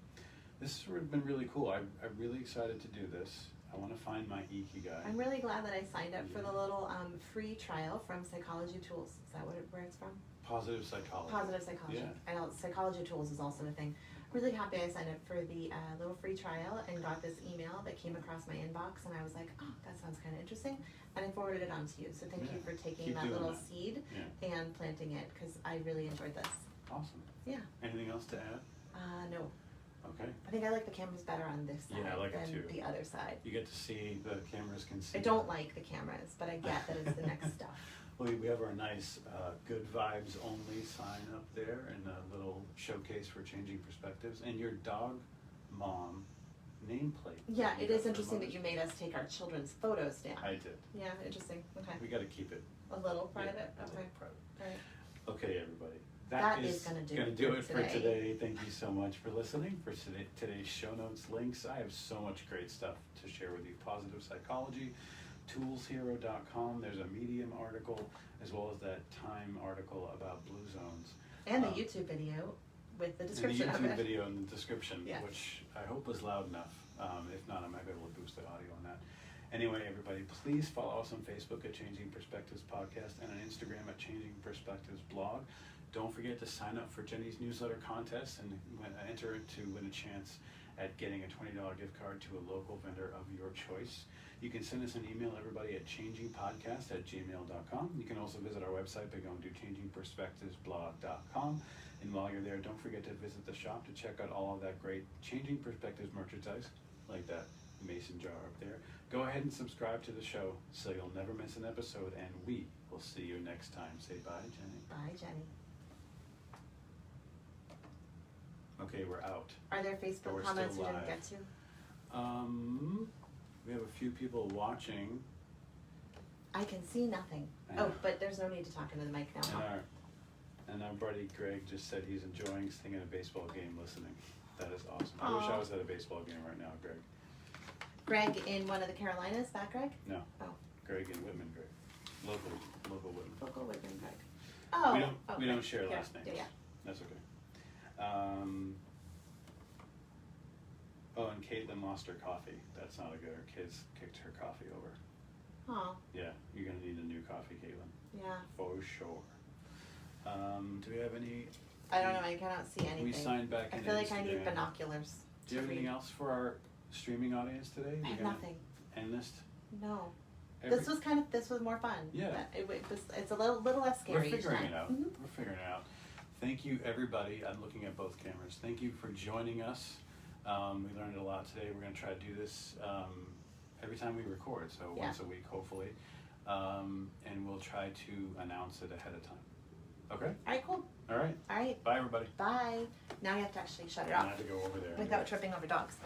This has been really cool. I'm really excited to do this. I want to find my Ikigai. I'm really glad that I signed up for the little free trial from Psychology Tools. Is that where it's from? Positive Psychology. Positive Psychology. Yeah. I know Psychology Tools is also a thing. Really happy I signed up for the little free trial and got this email that came across my inbox, and I was like, oh, that sounds kind of interesting, and I forwarded it on to you. So thank you for taking that little seed and planting it, because I really enjoyed this. Awesome. Yeah. Anything else to add? No. Okay. I think I like the cameras better on this side than the other side. You get to see, the cameras can see. I don't like the cameras, but I get that it's the next stuff. Well, we have our nice Good Vibes Only sign up there, and a little showcase for changing perspectives, and your dog mom nameplate. Yeah, it is interesting that you made us take our children's photos down. I did. Yeah, interesting. Okay. We got to keep it a little private. A Okay. little private. All right. Okay, everybody. That is going to do it for today. Thank you so much for listening. For today's show notes links, I have so much great stuff to share with you. Positive Psychology, toolshero.com. There's a Medium article, as well as that Time article about blue zones. And the YouTube video with the description and of the it. YouTube video in the description, Yes. which I hope was loud enough. If not, I might be able to boost the audio on that. Anyway, everybody, please follow us on Facebook at Changing Perspectives Podcast and on Instagram at Changing Perspectives Blog. Don't forget to sign up for Jenny's newsletter contest and enter to win a chance at getting a $20 gift card to a local vendor of your choice. You can send us an email, everybody, at changingpodcast@gmail.com. You can also visit our website by going to changingperspectivesblog.com. And while you're there, don't forget to visit the shop to check out all of that great Changing Perspectives merchandise, like that mason jar up there. Go ahead and subscribe to the show so you'll never miss an episode, and we will see you next time. Say bye, Jenny. Bye, Jenny. Okay, we're out. Are there But Facebook we're comments still you didn't live. get to? We have a few people watching, I can see nothing. I Oh, know. but there's no need to talk into the mic and now. our buddy Greg just said he's enjoying singing a baseball game listening. That is awesome. I wish I Aw. was at a baseball game right now, Greg. Greg in one of the Carolinas, that Greg? No, Oh, Greg in Whitman, Greg. Local Whitman. local Whitman Greg. Oh, We don't okay. share Here, last names. Yeah. That's okay. Oh, and Caitlin lost her coffee. That's not a good. Her kids kicked her coffee over. Oh, Yeah, you're gonna need a new coffee, Caitlin, yeah. for sure. Do we have any? I don't know, I cannot see anything. We signed back I in feel like I need Instagram. binoculars. Do you have to anything read. else for our streaming audience today? I We're have gonna nothing. End this. No. Every- This was more fun. Yeah. But it's a little less scary. We're each figuring time. it out. Mhm. We're figuring it out. Thank you, everybody. I'm looking at both cameras. Thank you for joining us. We learned a lot today. We're going to try to do this every time we record, so Yeah. once a week, hopefully. And we'll try to announce it ahead of time. Okay? All right, cool. All right. All right. Bye, everybody. Bye. Now you have to actually shut it I off have to go over there. without tripping over dogs.